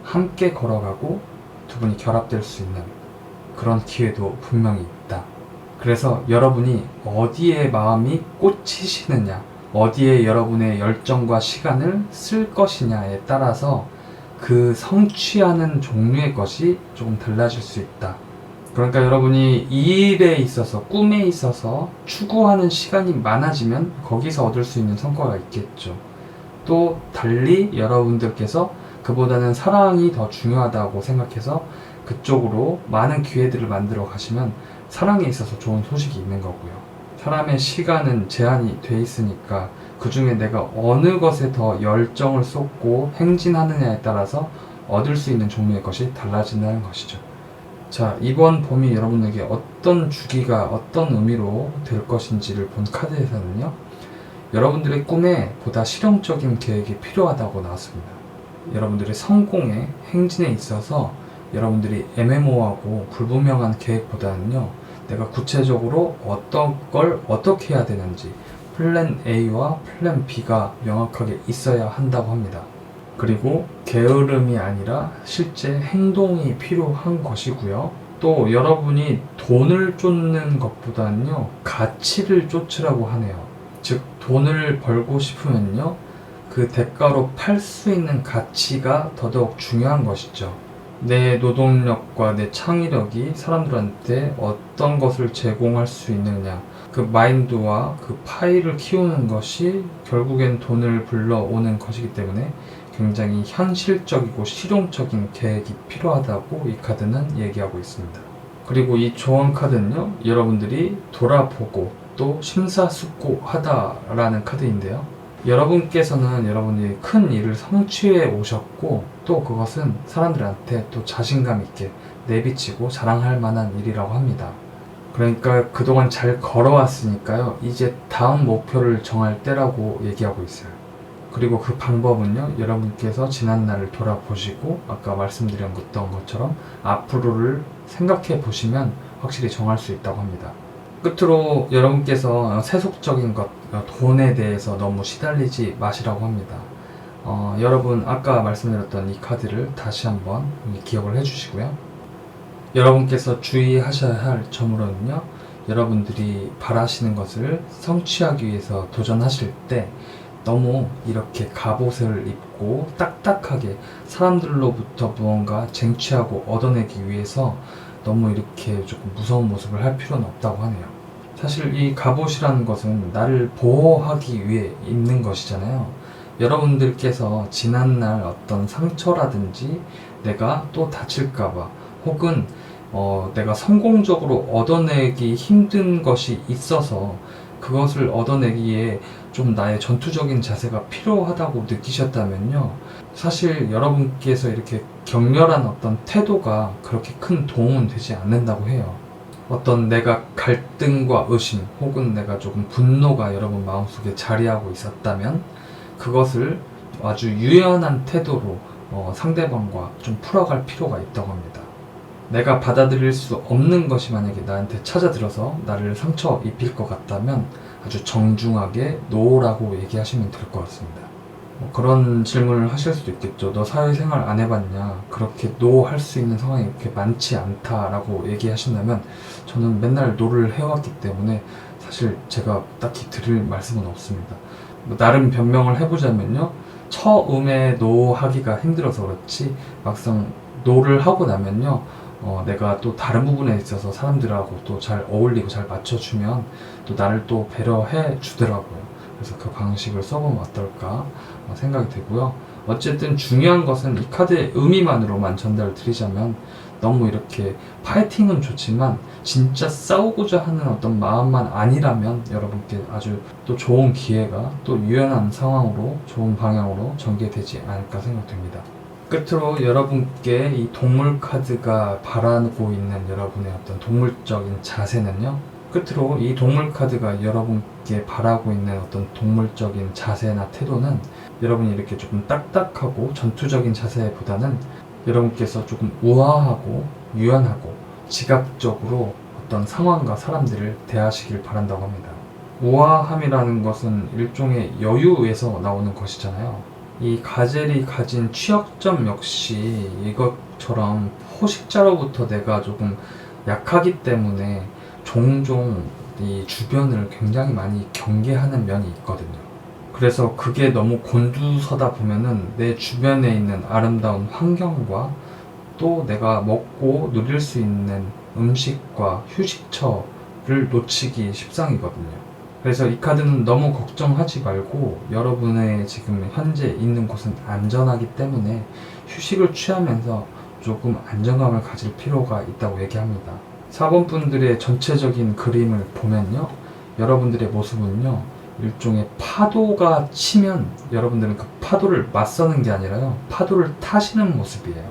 [SPEAKER 1] 함께 걸어가고 두 분이 결합될 수 있는 그런 기회도 분명히 있다. 그래서 여러분이 어디에 마음이 꽂히시느냐, 어디에 여러분의 열정과 시간을 쓸 것이냐에 따라서 그 성취하는 종류의 것이 조금 달라질 수 있다. 그러니까 여러분이 이 일에 있어서, 꿈에 있어서 추구하는 시간이 많아지면 거기서 얻을 수 있는 성과가 있겠죠. 또 달리 여러분들께서 그보다는 사랑이 더 중요하다고 생각해서 그쪽으로 많은 기회들을 만들어 가시면 사랑에 있어서 좋은 소식이 있는 거고요. 사람의 시간은 제한이 돼 있으니까 그 중에 내가 어느 것에 더 열정을 쏟고 행진하느냐에 따라서 얻을 수 있는 종류의 것이 달라진다는 것이죠. 자, 이번 봄이 여러분에게 어떤 주기가 어떤 의미로 될 것인지를 본 카드에서는요, 여러분들의 꿈에 보다 실용적인 계획이 필요하다고 나왔습니다. 여러분들의 성공의 행진에 있어서 여러분들이 애매모호하고 불분명한 계획보다는요, 내가 구체적으로 어떤 걸 어떻게 해야 되는지 플랜 A와 플랜 B가 명확하게 있어야 한다고 합니다. 그리고 게으름이 아니라 실제 행동이 필요한 것이고요. 또 여러분이 돈을 쫓는 것보다는요, 가치를 쫓으라고 하네요. 즉, 돈을 벌고 싶으면요, 그 대가로 팔 수 있는 가치가 더더욱 중요한 것이죠. 내 노동력과 내 창의력이 사람들한테 어떤 것을 제공할 수 있느냐, 그 마인드와 그 파일을 키우는 것이 결국엔 돈을 불러오는 것이기 때문에 굉장히 현실적이고 실용적인 계획이 필요하다고 이 카드는 얘기하고 있습니다. 그리고 이 조언 카드는요, 여러분들이 돌아보고 또 심사숙고하다라는 카드인데요. 여러분께서는 여러분이 큰 일을 성취해 오셨고, 또 그것은 사람들한테 또 자신감 있게 내비치고 자랑할 만한 일이라고 합니다. 그러니까 그동안 잘 걸어왔으니까요, 이제 다음 목표를 정할 때라고 얘기하고 있어요. 그리고 그 방법은요, 여러분께서 지난날을 돌아보시고 아까 말씀드렸던 것처럼 앞으로를 생각해 보시면 확실히 정할 수 있다고 합니다. 끝으로 여러분께서 세속적인 것, 돈에 대해서 너무 시달리지 마시라고 합니다. 여러분 아까 말씀드렸던 이 카드를 다시 한번 기억을 해주시고요. 여러분께서 주의하셔야 할 점으로는요, 여러분들이 바라시는 것을 성취하기 위해서 도전하실 때 너무 이렇게 갑옷을 입고 딱딱하게 사람들로부터 무언가 쟁취하고 얻어내기 위해서 너무 이렇게 조금 무서운 모습을 할 필요는 없다고 하네요. 사실 이 갑옷이라는 것은 나를 보호하기 위해 입는 것이잖아요. 여러분들께서 지난날 어떤 상처라든지 내가 또 다칠까봐 혹은 내가 성공적으로 얻어내기 힘든 것이 있어서 그것을 얻어내기에 좀 나의 전투적인 자세가 필요하다고 느끼셨다면요, 사실 여러분께서 이렇게 격렬한 어떤 태도가 그렇게 큰 도움은 되지 않는다고 해요. 어떤 내가 갈등과 의심 혹은 내가 조금 분노가 여러분 마음속에 자리하고 있었다면 그것을 아주 유연한 태도로 상대방과 좀 풀어갈 필요가 있다고 합니다. 내가 받아들일 수 없는 것이 만약에 나한테 찾아들어서 나를 상처 입힐 것 같다면 아주 정중하게 노라고 얘기하시면 될 것 같습니다. 그런 질문을 하실 수도 있겠죠. 너 사회생활 안 해봤냐? 그렇게 노 할 수 있는 상황이 그렇게 많지 않다라고 얘기하신다면 저는 맨날 노를 해왔기 때문에 사실 제가 딱히 드릴 말씀은 없습니다. 나름 변명을 해보자면요, 처음에 노 하기가 힘들어서 그렇지 막상 노를 하고 나면요, 내가 또 다른 부분에 있어서 사람들하고 또 잘 어울리고 잘 맞춰주면 또 나를 또 배려해 주더라고요. 그래서 그 방식을 써보면 어떨까 생각이 되고요. 어쨌든 중요한 것은 이 카드의 의미만으로만 전달을 드리자면 너무 이렇게 파이팅은 좋지만 진짜 싸우고자 하는 어떤 마음만 아니라면 여러분께 아주 또 좋은 기회가 또 유연한 상황으로 좋은 방향으로 전개되지 않을까 생각됩니다. 끝으로 여러분께 이 동물 카드가 바라고 있는 여러분의 어떤 동물적인 자세는요, 끝으로 이 동물 카드가 여러분께 바라고 있는 어떤 동물적인 자세나 태도는 여러분이 이렇게 조금 딱딱하고 전투적인 자세보다는 여러분께서 조금 우아하고 유연하고 지각적으로 어떤 상황과 사람들을 대하시길 바란다고 합니다. 우아함이라는 것은 일종의 여유에서 나오는 것이잖아요. 이 가젤이 가진 취약점 역시 이것처럼 포식자로부터 내가 조금 약하기 때문에 종종 이 주변을 굉장히 많이 경계하는 면이 있거든요. 그래서 그게 너무 곤두서다 보면은 내 주변에 있는 아름다운 환경과 또 내가 먹고 누릴 수 있는 음식과 휴식처를 놓치기 십상이거든요. 그래서 이 카드는 너무 걱정하지 말고 여러분의 지금 현재 있는 곳은 안전하기 때문에 휴식을 취하면서 조금 안정감을 가질 필요가 있다고 얘기합니다. 4번 분들의 전체적인 그림을 보면요, 여러분들의 모습은요, 일종의 파도가 치면 여러분들은 그 파도를 맞서는 게 아니라요, 파도를 타시는 모습이에요.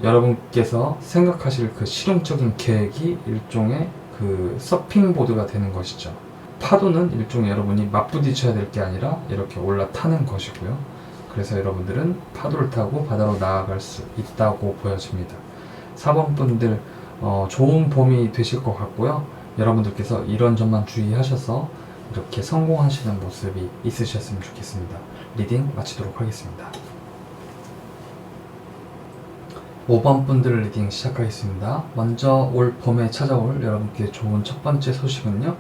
[SPEAKER 1] 여러분께서 생각하실 그 실용적인 계획이 일종의 그 서핑보드가 되는 것이죠. 파도는 일종의 여러분이 맞부딪혀야 될 게 아니라 이렇게 올라타는 것이고요. 그래서 여러분들은 파도를 타고 바다로 나아갈 수 있다고 보여집니다. 4번 분들 좋은 봄이 되실 것 같고요. 여러분들께서 이런 점만 주의하셔서 이렇게 성공하시는 모습이 있으셨으면 좋겠습니다. 리딩 마치도록 하겠습니다. 5번 분들 리딩 시작하겠습니다. 먼저 올 봄에 찾아올 여러분께 좋은 첫 번째 소식은요,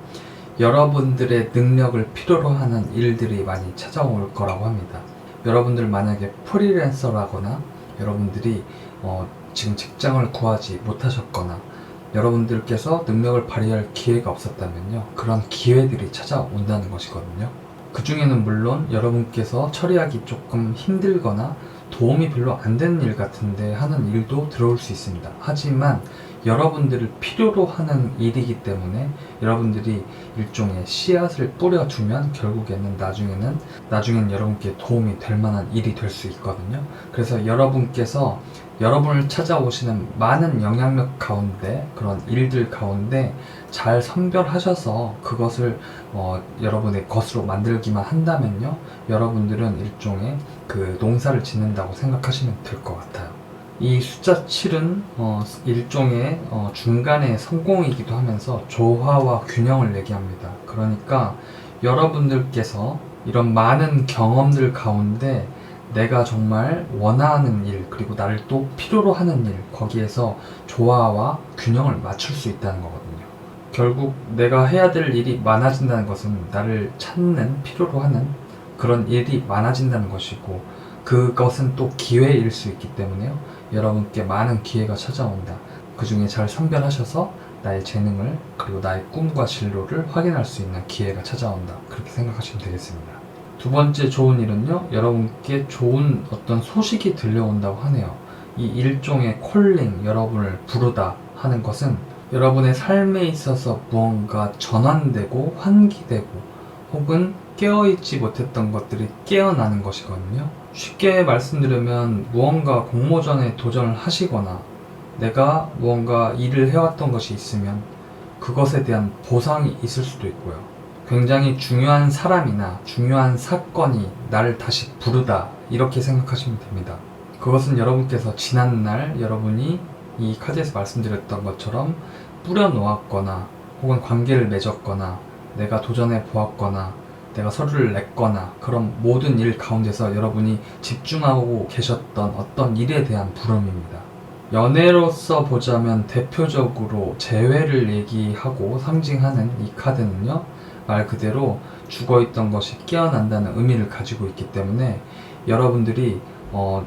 [SPEAKER 1] 여러분들의 능력을 필요로 하는 일들이 많이 찾아올 거라고 합니다. 여러분들 만약에 프리랜서라거나 여러분들이 지금 직장을 구하지 못하셨거나 여러분들께서 능력을 발휘할 기회가 없었다면요, 그런 기회들이 찾아온다는 것이거든요. 그 중에는 물론 여러분께서 처리하기 조금 힘들거나 도움이 별로 안 되는 일 같은데 하는 일도 들어올 수 있습니다. 하지만 여러분들을 필요로 하는 일이기 때문에 여러분들이 일종의 씨앗을 뿌려주면 결국에는 나중에는 여러분께 도움이 될 만한 일이 될 수 있거든요. 그래서 여러분께서 여러분을 찾아오시는 많은 영향력 가운데, 그런 일들 가운데 잘 선별하셔서 그것을 여러분의 것으로 만들기만 한다면요, 여러분들은 일종의 그 농사를 짓는다고 생각하시면 될 것 같아요. 이 숫자 7은 일종의 중간의 성공이기도 하면서 조화와 균형을 얘기합니다. 그러니까 여러분들께서 이런 많은 경험들 가운데 내가 정말 원하는 일, 그리고 나를 또 필요로 하는 일, 거기에서 조화와 균형을 맞출 수 있다는 거거든요. 결국 내가 해야 될 일이 많아진다는 것은 나를 찾는, 필요로 하는 그런 일이 많아진다는 것이고, 그것은 또 기회일 수 있기 때문에요, 여러분께 많은 기회가 찾아온다. 그 중에 잘 선별하셔서 나의 재능을, 그리고 나의 꿈과 진로를 확인할 수 있는 기회가 찾아온다. 그렇게 생각하시면 되겠습니다. 두 번째 좋은 일은요, 여러분께 좋은 어떤 소식이 들려온다고 하네요. 이 일종의 콜링, 여러분을 부르다 하는 것은 여러분의 삶에 있어서 무언가 전환되고 환기되고 혹은 깨어있지 못했던 것들이 깨어나는 것이거든요. 쉽게 말씀드리면 무언가 공모전에 도전을 하시거나 내가 무언가 일을 해왔던 것이 있으면 그것에 대한 보상이 있을 수도 있고요. 굉장히 중요한 사람이나 중요한 사건이 나를 다시 부르다, 이렇게 생각하시면 됩니다. 그것은 여러분께서 지난날 여러분이 이 카드에서 말씀드렸던 것처럼 뿌려놓았거나 혹은 관계를 맺었거나 내가 도전해 보았거나 내가 서류를 냈거나 그런 모든 일 가운데서 여러분이 집중하고 계셨던 어떤 일에 대한 부름입니다. 연애로서 보자면 대표적으로 재회를 얘기하고 상징하는 이 카드는요, 말 그대로 죽어있던 것이 깨어난다는 의미를 가지고 있기 때문에 여러분들이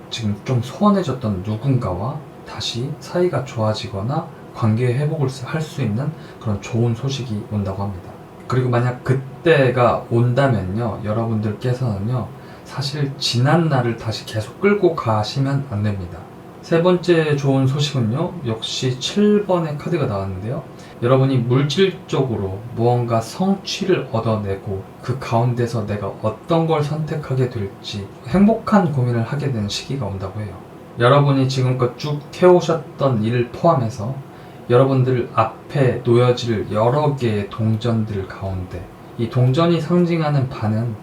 [SPEAKER 1] 지금 좀 소원해졌던 누군가와 다시 사이가 좋아지거나 관계 회복을 할 수 있는 그런 좋은 소식이 온다고 합니다. 그리고 만약 그때가 온다면요, 여러분들께서는요, 사실 지난 날을 다시 계속 끌고 가시면 안 됩니다. 세 번째 좋은 소식은요, 역시 7번의 카드가 나왔는데요, 여러분이 물질적으로 무언가 성취를 얻어내고 그 가운데서 내가 어떤 걸 선택하게 될지 행복한 고민을 하게 되는 시기가 온다고 해요. 여러분이 지금껏 쭉 해오셨던 일을 포함해서 여러분들 앞에 놓여질 여러 개의 동전들 가운데 이 동전이 상징하는 바는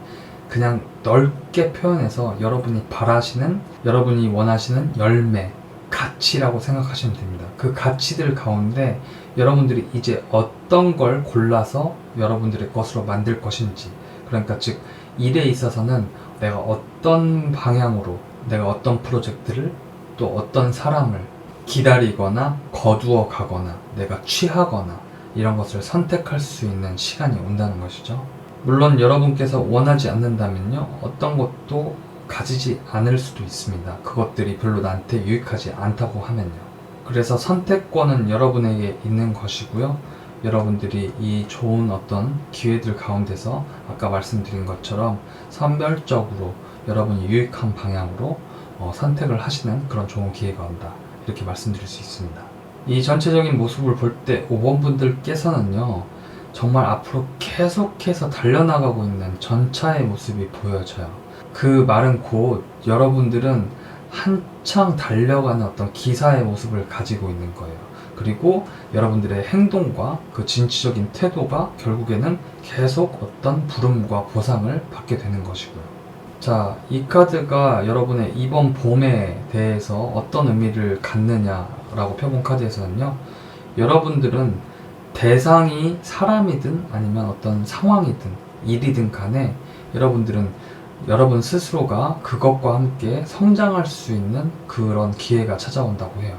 [SPEAKER 1] 그냥 넓게 표현해서 여러분이 바라시는, 여러분이 원하시는 열매, 가치라고 생각하시면 됩니다. 그 가치들 가운데 여러분들이 이제 어떤 걸 골라서 여러분들의 것으로 만들 것인지, 그러니까 즉 일에 있어서는 내가 어떤 방향으로, 내가 어떤 프로젝트를, 또 어떤 사람을 기다리거나 거두어 가거나 내가 취하거나 이런 것을 선택할 수 있는 시간이 온다는 것이죠. 물론 여러분께서 원하지 않는다면요, 어떤 것도 가지지 않을 수도 있습니다. 그것들이 별로 나한테 유익하지 않다고 하면요. 그래서 선택권은 여러분에게 있는 것이고요, 여러분들이 이 좋은 어떤 기회들 가운데서 아까 말씀드린 것처럼 선별적으로 여러분이 유익한 방향으로 선택을 하시는 그런 좋은 기회가 온다, 이렇게 말씀드릴 수 있습니다. 이 전체적인 모습을 볼 때 5번 분들께서는요, 정말 앞으로 계속해서 달려나가고 있는 전차의 모습이 보여져요. 그 말은 곧 여러분들은 한창 달려가는 어떤 기사의 모습을 가지고 있는 거예요. 그리고 여러분들의 행동과 그 진취적인 태도가 결국에는 계속 어떤 부름과 보상을 받게 되는 것이고요. 자, 이 카드가 여러분의 이번 봄에 대해서 어떤 의미를 갖느냐라고 펴본 카드에서는요, 여러분들은 대상이 사람이든 아니면 어떤 상황이든 일이든 간에 여러분들은 여러분 스스로가 그것과 함께 성장할 수 있는 그런 기회가 찾아온다고 해요.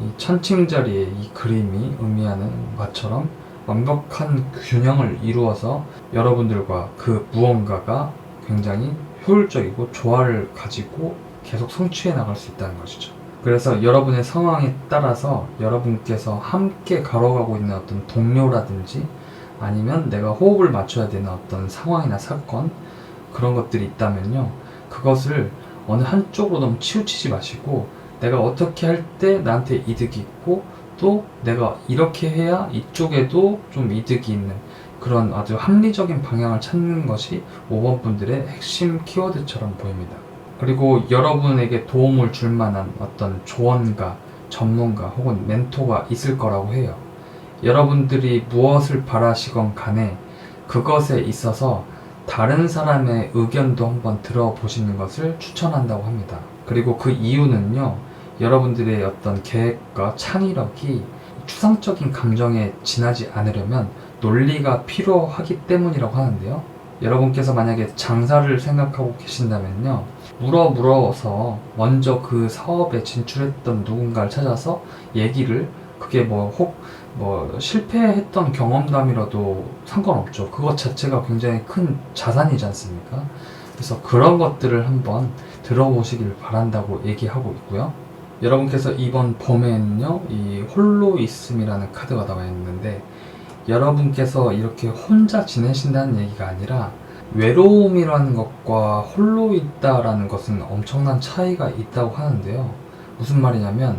[SPEAKER 1] 이 천칭자리의 이 그림이 의미하는 바처럼 완벽한 균형을 이루어서 여러분들과 그 무언가가 굉장히 효율적이고 조화를 가지고 계속 성취해 나갈 수 있다는 것이죠. 그래서 여러분의 상황에 따라서 여러분께서 함께 걸어가고 있는 어떤 동료라든지 아니면 내가 호흡을 맞춰야 되는 어떤 상황이나 사건, 그런 것들이 있다면요, 그것을 어느 한쪽으로 너무 치우치지 마시고 내가 어떻게 할 때 나한테 이득이 있고 또 내가 이렇게 해야 이쪽에도 좀 이득이 있는 그런 아주 합리적인 방향을 찾는 것이 5번 분들의 핵심 키워드처럼 보입니다. 그리고 여러분에게 도움을 줄 만한 어떤 조언가, 전문가 혹은 멘토가 있을 거라고 해요. 여러분들이 무엇을 바라시건 간에 그것에 있어서 다른 사람의 의견도 한번 들어보시는 것을 추천한다고 합니다. 그리고 그 이유는요, 여러분들의 어떤 계획과 창의력이 추상적인 감정에 지나지 않으려면 논리가 필요하기 때문이라고 하는데요. 여러분께서 만약에 장사를 생각하고 계신다면요, 물어서 먼저 그 사업에 진출했던 누군가를 찾아서 얘기를, 그게 실패했던 경험담이라도 상관없죠. 그것 자체가 굉장히 큰 자산이지 않습니까? 그래서 그런 것들을 한번 들어보시길 바란다고 얘기하고 있고요. 여러분께서 이번 봄에는요, 이 홀로 있음이라는 카드가 나와 있는데, 여러분께서 이렇게 혼자 지내신다는 얘기가 아니라 외로움이라는 것과 홀로 있다라는 것은 엄청난 차이가 있다고 하는데요. 무슨 말이냐면,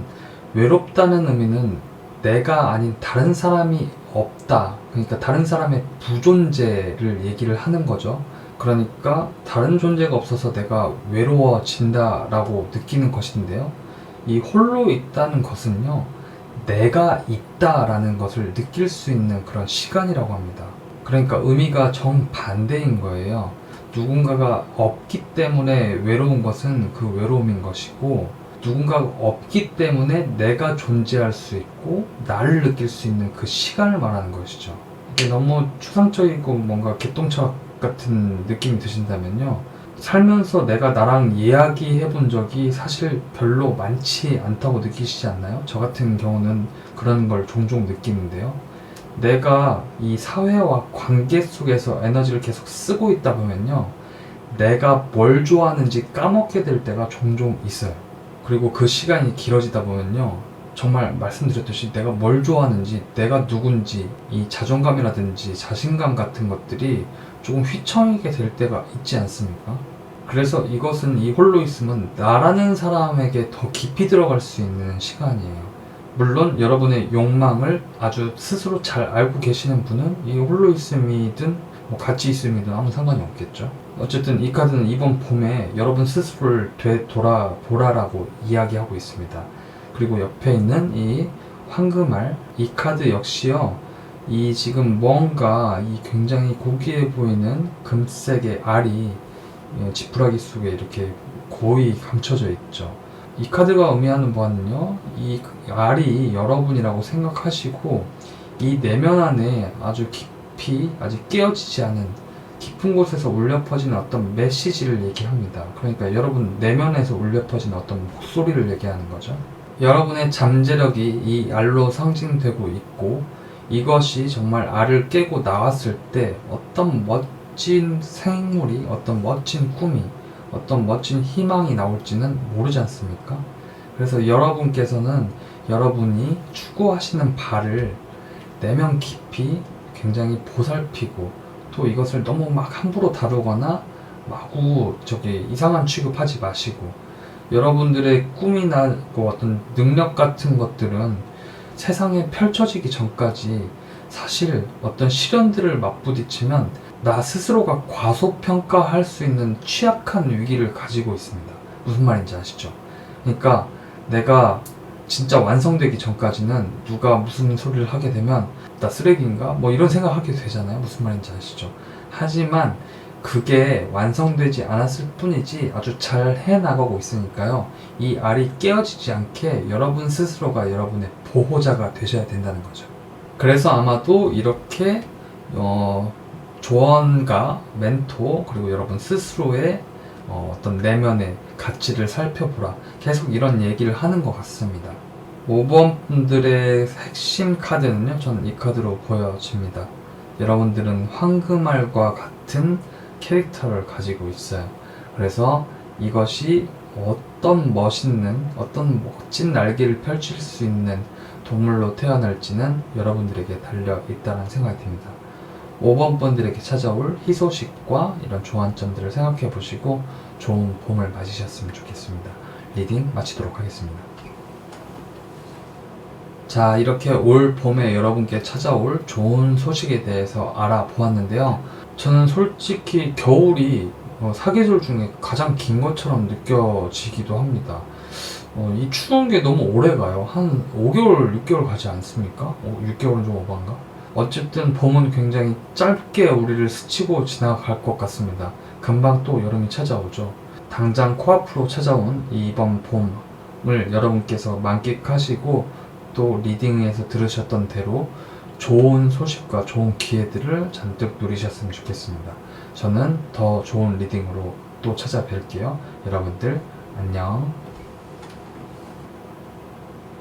[SPEAKER 1] 외롭다는 의미는 내가 아닌 다른 사람이 없다, 그러니까 다른 사람의 부존재를 얘기를 하는 거죠. 그러니까 다른 존재가 없어서 내가 외로워진다라고 느끼는 것인데요, 이 홀로 있다는 것은요, 내가 있다라는 것을 느낄 수 있는 그런 시간이라고 합니다. 그러니까 의미가 정반대인 거예요. 누군가가 없기 때문에 외로운 것은 그 외로움인 것이고, 누군가가 없기 때문에 내가 존재할 수 있고 나를 느낄 수 있는 그 시간을 말하는 것이죠. 이게 너무 추상적이고 뭔가 개똥철학 같은 느낌이 드신다면요, 살면서 내가 나랑 이야기해 본 적이 사실 별로 많지 않다고 느끼시지 않나요? 저 같은 경우는 그런 걸 종종 느끼는데요. 내가 이 사회와 관계 속에서 에너지를 계속 쓰고 있다 보면요, 내가 뭘 좋아하는지 까먹게 될 때가 종종 있어요. 그리고 그 시간이 길어지다 보면요, 정말 말씀드렸듯이 내가 뭘 좋아하는지, 내가 누군지, 이 자존감이라든지 자신감 같은 것들이 조금 휘청이게 될 때가 있지 않습니까? 그래서 이것은, 이 홀로 있음은 나라는 사람에게 더 깊이 들어갈 수 있는 시간이에요. 물론 여러분의 욕망을 아주 스스로 잘 알고 계시는 분은 이 홀로 있음이든 같이 있음이든 아무 상관이 없겠죠. 어쨌든 이 카드는 이번 봄에 여러분 스스로를 되돌아보라라고 이야기하고 있습니다. 그리고 옆에 있는 이 황금알, 이 카드 역시요, 이 지금 뭔가 이 굉장히 고귀해 보이는 금색의 알이 지푸라기 속에 이렇게 고이 감춰져 있죠. 이 카드가 의미하는 바는요, 이 알이 여러분이라고 생각하시고 이 내면 안에 아주 깊이 아직 깨어지지 않은 깊은 곳에서 울려 퍼지는 어떤 메시지를 얘기합니다. 그러니까 여러분 내면에서 울려 퍼지는 어떤 목소리를 얘기하는 거죠. 여러분의 잠재력이 이 알로 상징되고 있고, 이것이 정말 알을 깨고 나왔을 때 어떤 멋진 생물이, 어떤 멋진 꿈이, 어떤 멋진 희망이 나올지는 모르지 않습니까? 그래서 여러분께서는 여러분이 추구하시는 바를 내면 깊이 굉장히 보살피고, 또 이것을 너무 막 함부로 다루거나 마구 이상한 취급하지 마시고, 여러분들의 꿈이나 어떤 능력 같은 것들은 세상에 펼쳐지기 전까지 사실 어떤 시련들을 맞부딪히면 나 스스로가 과소평가할 수 있는 취약한 위기를 가지고 있습니다. 무슨 말인지 아시죠? 그러니까 내가 진짜 완성되기 전까지는 누가 무슨 소리를 하게 되면 나 쓰레기인가? 이런 생각하게 되잖아요. 무슨 말인지 아시죠? 하지만 그게 완성되지 않았을 뿐이지 아주 잘 해나가고 있으니까요, 이 알이 깨어지지 않게 여러분 스스로가 여러분의 보호자가 되셔야 된다는 거죠. 그래서 아마도 이렇게 조언가, 멘토, 그리고 여러분 스스로의 어떤 내면의 가치를 살펴보라, 계속 이런 얘기를 하는 것 같습니다. 5번 분들의 핵심 카드는요, 저는 이 카드로 보여집니다. 여러분들은 황금알과 같은 캐릭터를 가지고 있어요. 그래서 이것이 어떤 멋진 날개를 펼칠 수 있는 동물로 태어날지는 여러분들에게 달려 있다는 생각이 듭니다. 5번 분들에게 찾아올 희소식과 이런 조안점들을 생각해 보시고 좋은 봄을 맞으셨으면 좋겠습니다. 리딩 마치도록 하겠습니다. 자, 이렇게 올 봄에 여러분께 찾아올 좋은 소식에 대해서 알아보았는데요. 저는 솔직히 겨울이 사계절 중에 가장 긴 것처럼 느껴지기도 합니다. 이 추운 게 너무 오래 가요. 한 5개월, 6개월 가지 않습니까? 6개월은 좀 오반가? 어쨌든 봄은 굉장히 짧게 우리를 스치고 지나갈 것 같습니다. 금방 또 여름이 찾아오죠. 당장 코앞으로 찾아온 이번 봄을 여러분께서 만끽하시고 또 리딩에서 들으셨던 대로 좋은 소식과 좋은 기회들을 잔뜩 누리셨으면 좋겠습니다. 저는 더 좋은 리딩으로 또 찾아뵐게요. 여러분들 안녕.